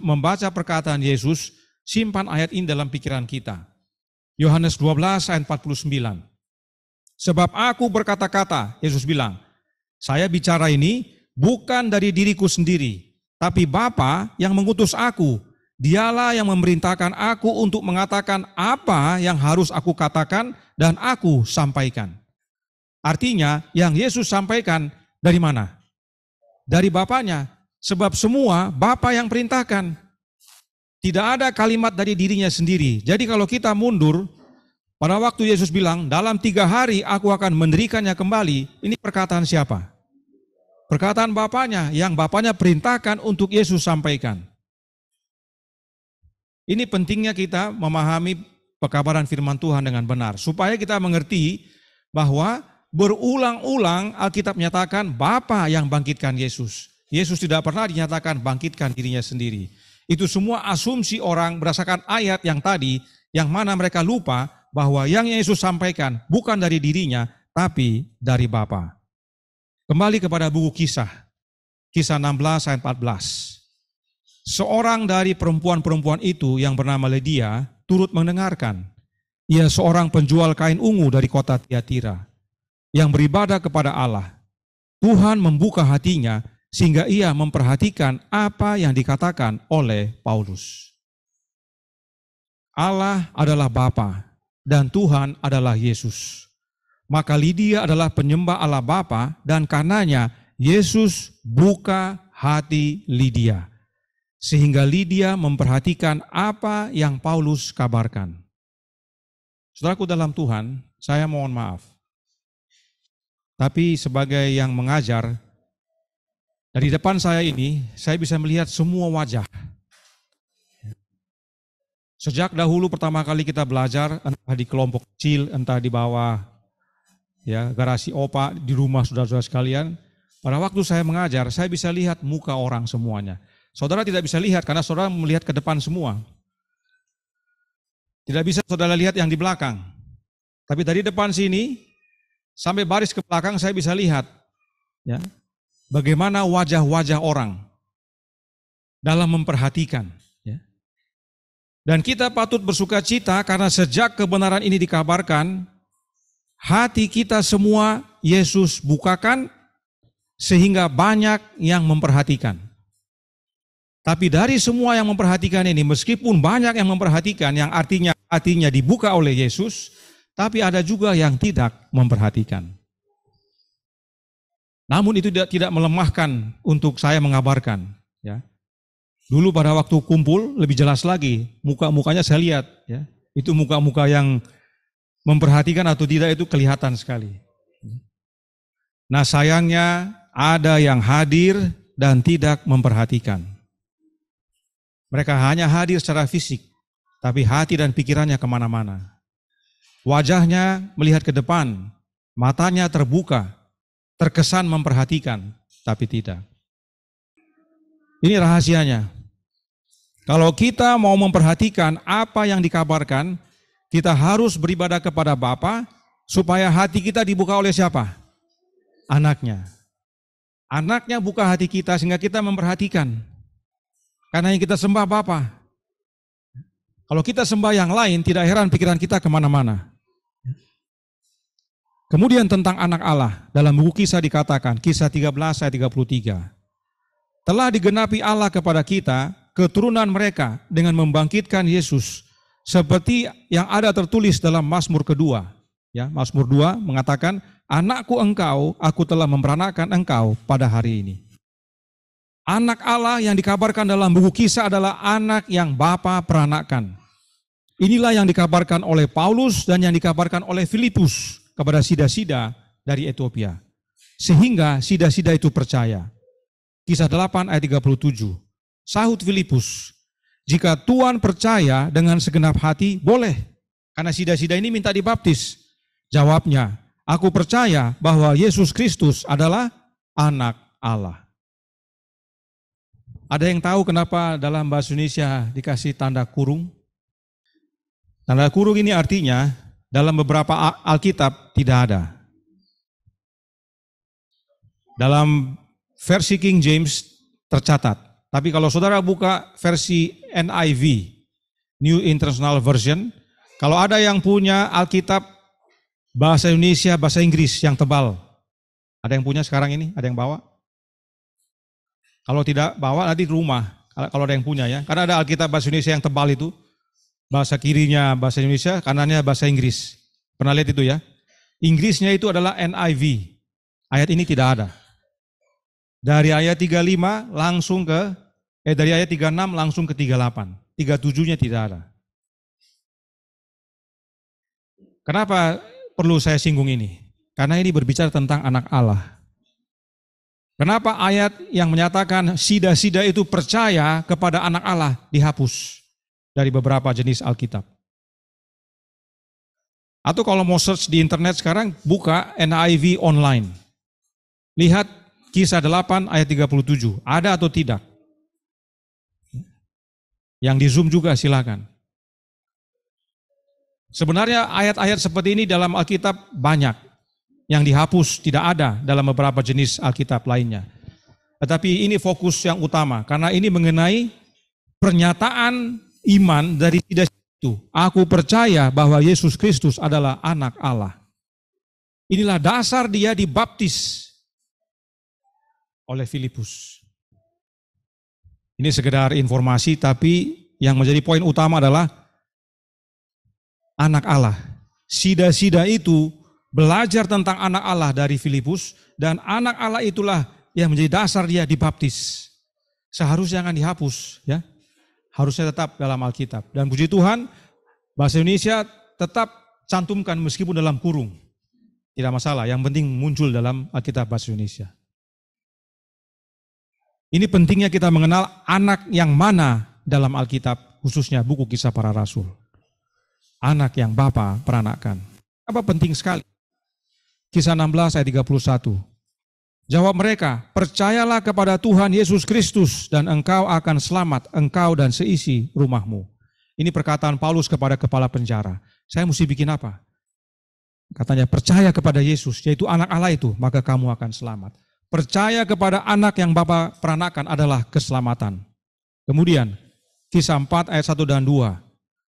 [SPEAKER 1] membaca perkataan Yesus, simpan ayat ini dalam pikiran kita. Yohanes 12 ayat 49. Sebab aku berkata-kata, Yesus bilang, saya bicara ini bukan dari diriku sendiri, tapi Bapa yang mengutus aku, dialah yang memerintahkan aku untuk mengatakan apa yang harus aku katakan dan aku sampaikan. Artinya yang Yesus sampaikan dari mana? Dari Bapaknya, sebab semua Bapa yang perintahkan. Tidak ada kalimat dari dirinya sendiri. Jadi kalau kita mundur, pada waktu Yesus bilang, dalam 3 hari aku akan mendirikannya kembali, ini perkataan siapa? Perkataan Bapaknya, yang Bapaknya perintahkan untuk Yesus sampaikan. Ini pentingnya kita memahami pekabaran firman Tuhan dengan benar, supaya kita mengerti bahwa Berulang-ulang Alkitab menyatakan Bapa yang bangkitkan Yesus. Yesus tidak pernah dinyatakan bangkitkan dirinya sendiri. Itu semua asumsi orang berdasarkan ayat yang tadi, yang mana mereka lupa bahwa yang Yesus sampaikan bukan dari dirinya, tapi dari Bapa. Kembali kepada buku Kisah 16 ayat 14. Seorang dari perempuan-perempuan itu yang bernama Lydia turut mendengarkan. Ia seorang penjual kain ungu dari kota Tiatira yang beribadah kepada Allah. Tuhan membuka hatinya sehingga ia memperhatikan apa yang dikatakan oleh Paulus. Allah adalah Bapa dan Tuhan adalah Yesus. Maka Lydia adalah penyembah Allah Bapa dan karenanya Yesus buka hati Lydia. Sehingga Lydia memperhatikan apa yang Paulus kabarkan. Saudaraku dalam Tuhan, saya mohon maaf. Tapi sebagai yang mengajar, dari depan saya ini, saya bisa melihat semua wajah. Sejak dahulu pertama kali kita belajar, entah di kelompok kecil, entah di bawah garasi opa, di rumah saudara-saudara sekalian, pada waktu saya mengajar, saya bisa lihat muka orang semuanya. Saudara tidak bisa lihat karena saudara melihat ke depan semua. Tidak bisa saudara lihat yang di belakang. Tapi dari depan sini sampai baris ke belakang saya bisa lihat ya, bagaimana wajah-wajah orang dalam memperhatikan. Ya. Dan kita patut bersuka cita karena sejak kebenaran ini dikabarkan, hati kita semua Yesus bukakan sehingga banyak yang memperhatikan. Tapi dari semua yang memperhatikan ini, meskipun banyak yang memperhatikan, yang artinya hatinya dibuka oleh Yesus, tapi ada juga yang tidak memperhatikan. Namun itu tidak melemahkan untuk saya mengabarkan. Ya. Dulu pada waktu kumpul, lebih jelas lagi, muka-mukanya saya lihat. Ya. Itu muka-muka yang memperhatikan atau tidak itu kelihatan sekali. Nah sayangnya ada yang hadir dan tidak memperhatikan. Mereka hanya hadir secara fisik, tapi hati dan pikirannya kemana-mana. Wajahnya melihat ke depan, matanya terbuka, terkesan memperhatikan, tapi tidak. Ini rahasianya. Kalau kita mau memperhatikan apa yang dikabarkan, kita harus beribadah kepada Bapa, supaya hati kita dibuka oleh siapa? Anaknya. Anaknya buka hati kita sehingga kita memperhatikan. Karena yang kita sembah Bapa. Kalau kita sembah yang lain, tidak heran pikiran kita kemana-mana. Kemudian tentang anak Allah, dalam buku Kisah dikatakan, Kisah 13 ayat 33. Telah digenapi Allah kepada kita, keturunan mereka dengan membangkitkan Yesus, seperti yang ada tertulis dalam Mazmur kedua. Ya, Mazmur 2 mengatakan, anakku engkau, aku telah memperanakan engkau pada hari ini. Anak Allah yang dikabarkan dalam buku Kisah adalah anak yang Bapa peranakan. Inilah yang dikabarkan oleh Paulus dan yang dikabarkan oleh Filipus kepada sida-sida dari Etiopia. Sehingga sida-sida itu percaya. Kisah 8 ayat 37. Sahut Filipus, jika Tuhan percaya dengan segenap hati, boleh. Karena sida-sida ini minta dibaptis. Jawabnya, aku percaya bahwa Yesus Kristus adalah anak Allah. Ada yang tahu kenapa dalam bahasa Indonesia dikasih tanda kurung? Tanda kurung ini artinya dalam beberapa Alkitab tidak ada. Dalam versi King James tercatat. Tapi kalau saudara buka versi NIV, New International Version, kalau ada yang punya Alkitab bahasa Indonesia, bahasa Inggris yang tebal, ada yang punya sekarang ini? Ada yang bawa? Kalau tidak bawa nanti di rumah, kalau ada yang punya ya. Karena ada Alkitab bahasa Indonesia yang tebal itu, bahasa kirinya bahasa Indonesia, kanannya bahasa Inggris. Pernah lihat itu ya? Inggrisnya itu adalah NIV. Ayat ini tidak ada. Dari ayat 35 langsung ke, dari ayat 36 langsung ke 38. 37-nya tidak ada. Kenapa perlu saya singgung ini? Karena ini berbicara tentang anak Allah. Kenapa ayat yang menyatakan sida-sida itu percaya kepada anak Allah dihapus dari beberapa jenis Alkitab? Atau kalau mau search di internet sekarang, buka NIV online. Lihat Kisah 8 ayat 37, ada atau tidak? Yang di Zoom juga silakan. Sebenarnya ayat-ayat seperti ini dalam Alkitab banyak. Yang dihapus tidak ada dalam beberapa jenis Alkitab lainnya. Tetapi ini fokus yang utama, karena ini mengenai pernyataan iman dari tidak itu. Aku percaya bahwa Yesus Kristus adalah anak Allah. Inilah dasar dia dibaptis oleh Filipus. Ini sekedar informasi, tapi yang menjadi poin utama adalah anak Allah. Sida-sida itu belajar tentang anak Allah dari Filipus, dan anak Allah itulah yang menjadi dasar dia dibaptis. Seharusnya jangan dihapus, ya. Harusnya tetap dalam Alkitab. Dan puji Tuhan, bahasa Indonesia tetap cantumkan meskipun dalam kurung. Tidak masalah, yang penting muncul dalam Alkitab bahasa Indonesia. Ini pentingnya kita mengenal anak yang mana dalam Alkitab, khususnya buku Kisah Para Rasul. Anak yang Bapa peranakan. Apa penting sekali? Kisah 16 ayat 31. Jawab mereka, percayalah kepada Tuhan Yesus Kristus dan engkau akan selamat, engkau dan seisi rumahmu. Ini perkataan Paulus kepada kepala penjara. Saya mesti bikin apa? Katanya, percaya kepada Yesus, yaitu anak Allah itu, maka kamu akan selamat. Percaya kepada anak yang Bapa peranakan adalah keselamatan. Kemudian, Kisah 4 ayat 1 dan 2.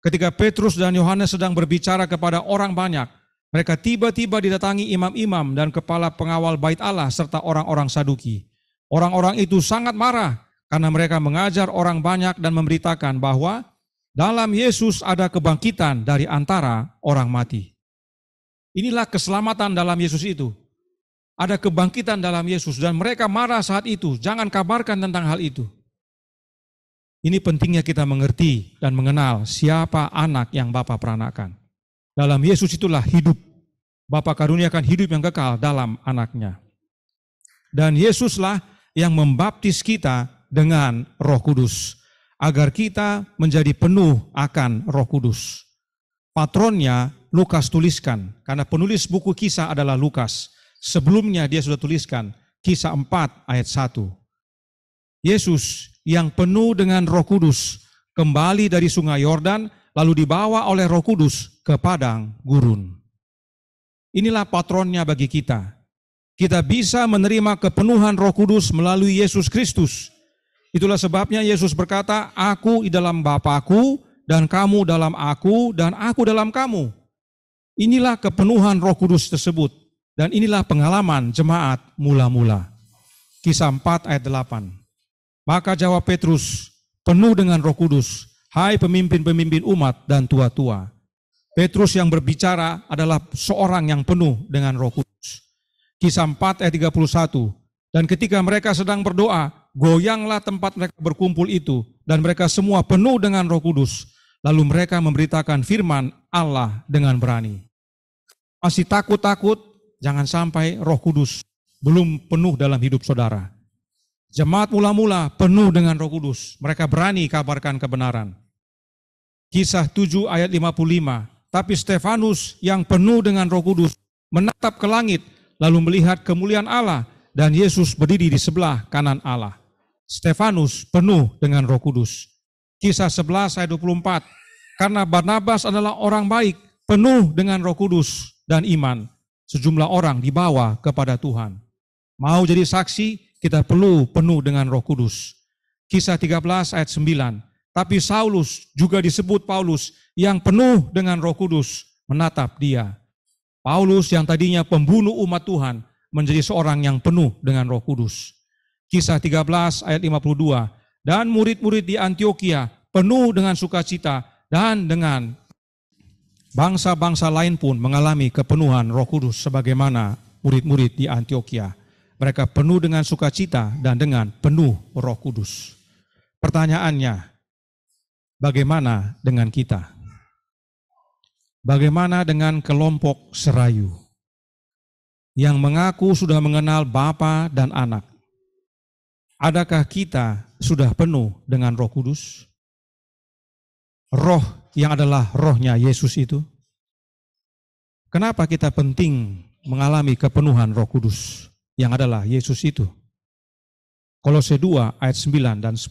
[SPEAKER 1] Ketika Petrus dan Yohanes sedang berbicara kepada orang banyak, mereka tiba-tiba didatangi imam-imam dan kepala pengawal bait Allah serta orang-orang Saduki. Orang-orang itu sangat marah karena mereka mengajar orang banyak dan memberitakan bahwa dalam Yesus ada kebangkitan dari antara orang mati. Inilah keselamatan dalam Yesus itu. Ada kebangkitan dalam Yesus dan mereka marah saat itu. Jangan kabarkan tentang hal itu. Ini pentingnya kita mengerti dan mengenal siapa anak yang Bapa peranakan. Dalam Yesus itulah hidup. Bapa karuniakan hidup yang kekal dalam anaknya. Dan Yesuslah yang membaptis kita dengan Roh Kudus. Agar kita menjadi penuh akan Roh Kudus. Patronnya Lukas tuliskan. Karena penulis buku Kisah adalah Lukas. Sebelumnya dia sudah tuliskan Kisah 4 ayat 1. Yesus yang penuh dengan Roh Kudus kembali dari sungai Yordan lalu dibawa oleh Roh Kudus ke padang gurun. Inilah patronnya bagi kita. Kita bisa menerima kepenuhan Roh Kudus melalui Yesus Kristus. Itulah sebabnya Yesus berkata, aku di dalam Bapa-Ku dan kamu dalam aku dan aku dalam kamu. Inilah kepenuhan Roh Kudus tersebut. Dan inilah pengalaman jemaat mula-mula. Kisah 4 ayat 8. Maka jawab Petrus, penuh dengan Roh Kudus, hai pemimpin-pemimpin umat dan tua-tua. Petrus yang berbicara adalah seorang yang penuh dengan Roh Kudus. Kisah 4 ayat 31. Dan ketika mereka sedang berdoa, goyanglah tempat mereka berkumpul itu, dan mereka semua penuh dengan Roh Kudus. Lalu mereka memberitakan firman Allah dengan berani. Masih takut-takut? Jangan sampai Roh Kudus belum penuh dalam hidup saudara. Jemaat mula-mula penuh dengan Roh Kudus. Mereka berani kabarkan kebenaran. Kisah 7 ayat 55. Tapi Stefanus yang penuh dengan Roh Kudus menatap ke langit lalu melihat kemuliaan Allah dan Yesus berdiri di sebelah kanan Allah. Stefanus penuh dengan Roh Kudus. Kisah 11 ayat 24. Karena Barnabas adalah orang baik, penuh dengan Roh Kudus dan iman. Sejumlah orang dibawa kepada Tuhan. Mau jadi saksi, kita perlu penuh dengan Roh Kudus. Kisah 13 ayat 9. Tapi Saulus juga disebut Paulus yang penuh dengan Roh Kudus menatap dia. Paulus yang tadinya pembunuh umat Tuhan menjadi seorang yang penuh dengan Roh Kudus. Kisah 13 ayat 52. Dan murid-murid di Antiokhia penuh dengan sukacita dan dengan bangsa-bangsa lain pun mengalami kepenuhan Roh Kudus sebagaimana murid-murid di Antiokhia. Mereka penuh dengan sukacita dan dengan penuh Roh Kudus. Pertanyaannya, bagaimana dengan kita? Bagaimana dengan kelompok serayu yang mengaku sudah mengenal Bapa dan Anak? Adakah kita sudah penuh dengan Roh Kudus? Roh yang adalah rohnya Yesus itu. Kenapa kita penting mengalami kepenuhan Roh Kudus yang adalah Yesus itu? Kolose 2 ayat 9 dan 10.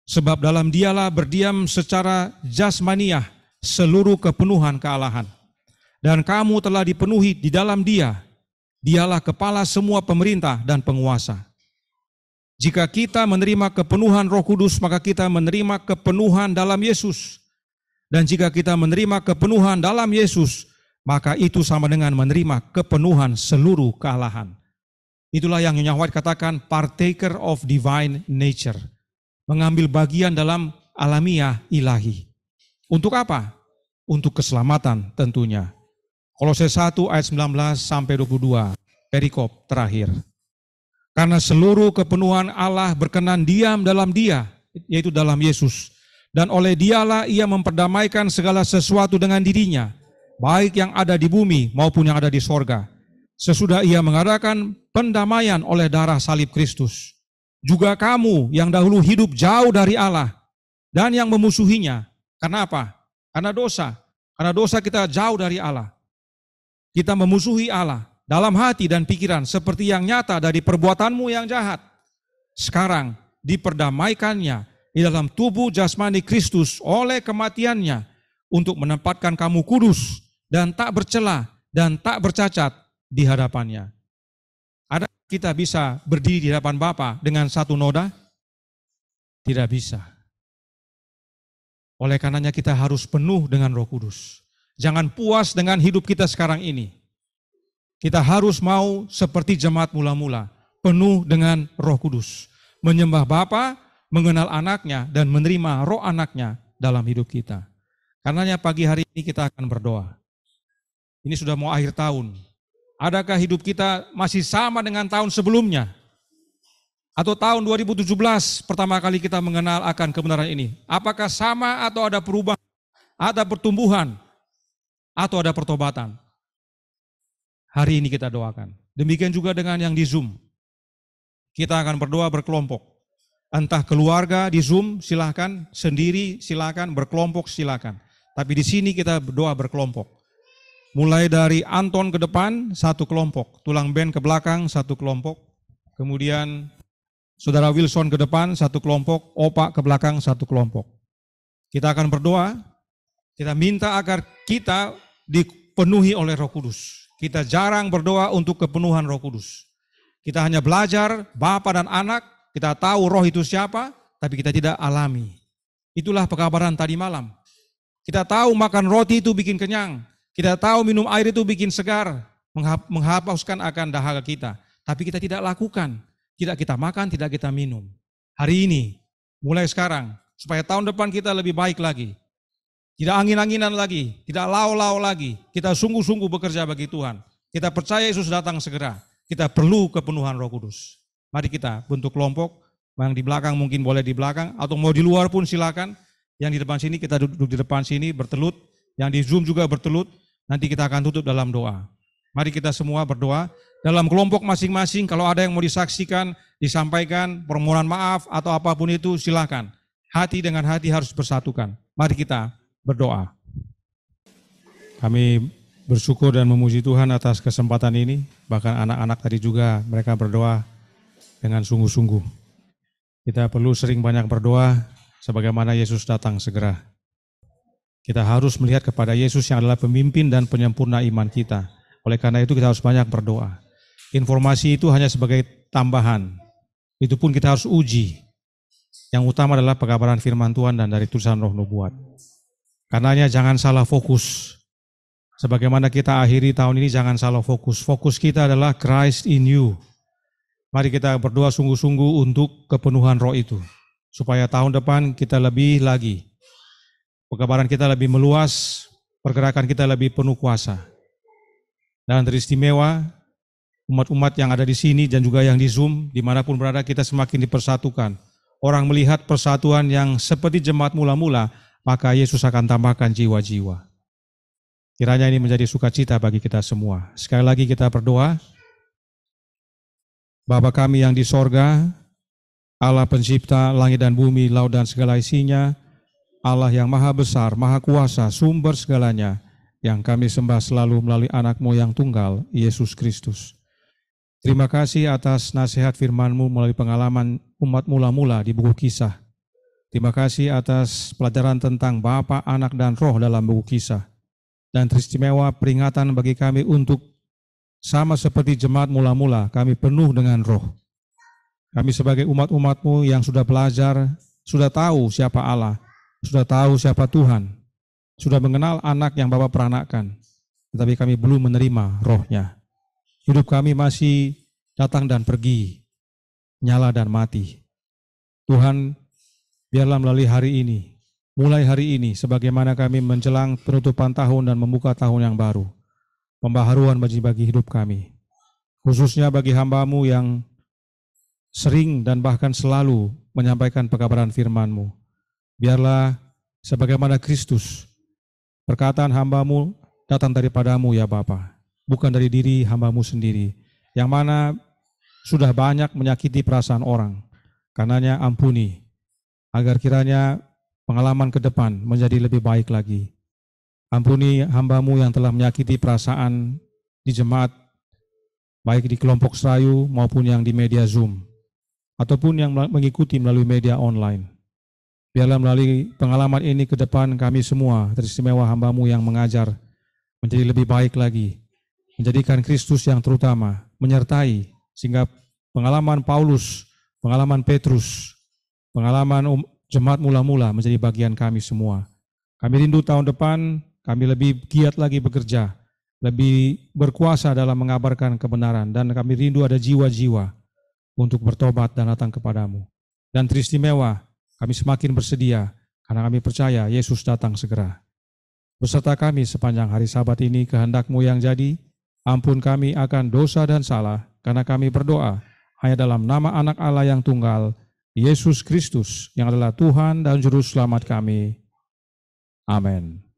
[SPEAKER 1] Sebab dalam Dialah berdiam secara jasmaniah seluruh kepenuhan kealahan. Dan kamu telah dipenuhi di dalam Dia. Dialah kepala semua pemerintah dan penguasa. Jika kita menerima kepenuhan Roh Kudus, maka kita menerima kepenuhan dalam Yesus. Dan jika kita menerima kepenuhan dalam Yesus, maka itu sama dengan menerima kepenuhan seluruh kealahan. Itulah yang Nyonya White katakan partaker of divine nature. Mengambil bagian dalam alamiah ilahi. Untuk apa? Untuk keselamatan tentunya. Kolose 1 ayat 19 sampai 22, perikop terakhir. Karena seluruh kepenuhan Allah berkenan diam dalam Dia, yaitu dalam Yesus. Dan oleh Dialah Ia memperdamaikan segala sesuatu dengan dirinya, baik yang ada di bumi maupun yang ada di sorga. Sesudah Ia mengadakan pendamaian oleh darah salib Kristus. Juga kamu yang dahulu hidup jauh dari Allah dan yang memusuhinya. Karena apa? Karena dosa. Karena dosa kita jauh dari Allah. Kita memusuhi Allah dalam hati dan pikiran seperti yang nyata dari perbuatanmu yang jahat. Sekarang diperdamaikannya di dalam tubuh jasmani Kristus oleh kematiannya untuk menempatkan kamu kudus dan tak bercela dan tak bercacat di hadapannya. Ada kita bisa berdiri di hadapan Bapa dengan satu noda? Tidak bisa. Oleh karenanya kita harus penuh dengan Roh Kudus. Jangan puas dengan hidup kita sekarang ini. Kita harus mau seperti jemaat mula-mula, penuh dengan Roh Kudus. Menyembah Bapa, mengenal anaknya, dan menerima roh anaknya dalam hidup kita. Karenanya pagi hari ini kita akan berdoa. Ini sudah mau akhir tahun. Adakah hidup kita masih sama dengan tahun sebelumnya? Atau tahun 2017 pertama kali kita mengenal akan kebenaran ini? Apakah sama atau ada perubahan? Ada pertumbuhan? Atau ada pertobatan? Hari ini kita doakan. Demikian juga dengan yang di Zoom. Kita akan berdoa berkelompok. Entah keluarga di Zoom silakan, sendiri silakan, berkelompok silakan. Tapi di sini kita berdoa berkelompok. Mulai dari Anton ke depan, satu kelompok. Tulang Ben ke belakang, satu kelompok. Kemudian Saudara Wilson ke depan, satu kelompok. Opa ke belakang, satu kelompok. Kita akan berdoa. Kita minta agar kita dipenuhi oleh Roh Kudus. Kita jarang berdoa untuk kepenuhan Roh Kudus. Kita hanya belajar Bapa dan Anak, kita tahu Roh itu siapa, tapi kita tidak alami. Itulah pekabaran tadi malam. Kita tahu makan roti itu bikin kenyang. Kita tahu minum air itu bikin segar, menghapuskan akan dahaga kita. Tapi kita tidak lakukan. Tidak kita makan, tidak kita minum. Hari ini, mulai sekarang, supaya tahun depan kita lebih baik lagi. Tidak angin-anginan lagi, tidak lau-lau lagi. Kita sungguh-sungguh bekerja bagi Tuhan. Kita percaya Yesus datang segera. Kita perlu kepenuhan Roh Kudus. Mari kita bentuk kelompok, yang di belakang mungkin boleh di belakang, atau mau di luar pun silakan. Yang di depan sini kita duduk di depan sini bertelut, yang di Zoom juga bertelut. Nanti kita akan tutup dalam doa. Mari kita semua berdoa. Dalam kelompok masing-masing, kalau ada yang mau disaksikan, disampaikan, permohonan maaf atau apapun itu silakan. Hati dengan hati harus bersatukan. Mari kita berdoa. Kami bersyukur dan memuji Tuhan atas kesempatan ini. Bahkan anak-anak tadi juga mereka berdoa dengan sungguh-sungguh. Kita perlu sering banyak berdoa sebagaimana Yesus datang segera. Kita harus melihat kepada Yesus yang adalah pemimpin dan penyempurna iman kita. Oleh karena itu kita harus banyak berdoa. Informasi itu hanya sebagai tambahan. Itu pun kita harus uji. Yang utama adalah pekabaran firman Tuhan dan dari tulisan Roh Nubuat. Karenanya jangan salah fokus. Sebagaimana kita akhiri tahun ini jangan salah fokus. Fokus kita adalah Christ in you. Mari kita berdoa sungguh-sungguh untuk kepenuhan roh itu. Supaya tahun depan kita lebih lagi. Pekabaran kita lebih meluas, pergerakan kita lebih penuh kuasa. Dan teristimewa, umat-umat yang ada di sini dan juga yang di Zoom, dimanapun berada kita semakin dipersatukan. Orang melihat persatuan yang seperti jemaat mula-mula, maka Yesus akan tambahkan jiwa-jiwa. Kiranya ini menjadi sukacita bagi kita semua. Sekali lagi kita berdoa. Bapa kami yang di sorga, Allah pencipta langit dan bumi, laut dan segala isinya, Allah yang maha besar, maha kuasa, sumber segalanya, yang kami sembah selalu melalui anak-Mu yang tunggal, Yesus Kristus. Terima kasih atas nasihat firman-Mu melalui pengalaman umat mula-mula di buku Kisah. Terima kasih atas pelajaran tentang Bapa, Anak, dan Roh dalam buku Kisah. Dan teristimewa peringatan bagi kami untuk sama seperti jemaat mula-mula, kami penuh dengan Roh. Kami sebagai umat-umat-Mu yang sudah belajar, sudah tahu siapa Allah, sudah tahu siapa Tuhan, sudah mengenal anak yang Bapa peranakkan, tetapi kami belum menerima Roh-Nya. Hidup kami masih datang dan pergi, nyala dan mati. Tuhan, biarlah melalui hari ini, mulai hari ini, sebagaimana kami menjelang penutupan tahun dan membuka tahun yang baru, pembaharuan bagi hidup kami, khususnya bagi hamba-Mu yang sering dan bahkan selalu menyampaikan pekabaran firman-Mu. Biarlah sebagaimana Kristus, perkataan hamba-Mu datang daripada-Mu ya Bapa, bukan dari diri hamba-Mu sendiri, yang mana sudah banyak menyakiti perasaan orang. Karenanya ampuni, agar kiranya pengalaman ke depan menjadi lebih baik lagi. Ampuni hamba-Mu yang telah menyakiti perasaan di jemaat, baik di kelompok serayu maupun yang di media Zoom, ataupun yang mengikuti melalui media online. Biarlah melalui pengalaman ini ke depan kami semua, teristimewa hamba-Mu yang mengajar, menjadi lebih baik lagi, menjadikan Kristus yang terutama, menyertai, sehingga pengalaman Paulus, pengalaman Petrus, pengalaman jemaat mula-mula menjadi bagian kami semua. Kami rindu tahun depan, kami lebih giat lagi bekerja, lebih berkuasa dalam mengabarkan kebenaran, dan kami rindu ada jiwa-jiwa untuk bertobat dan datang kepadamu. Dan teristimewa, kami semakin bersedia, karena kami percaya Yesus datang segera. Beserta kami sepanjang hari Sabat ini, kehendak-Mu yang jadi, ampun kami akan dosa dan salah, karena kami berdoa hanya dalam nama Anak Allah yang tunggal, Yesus Kristus, yang adalah Tuhan dan Juru Selamat kami. Amin.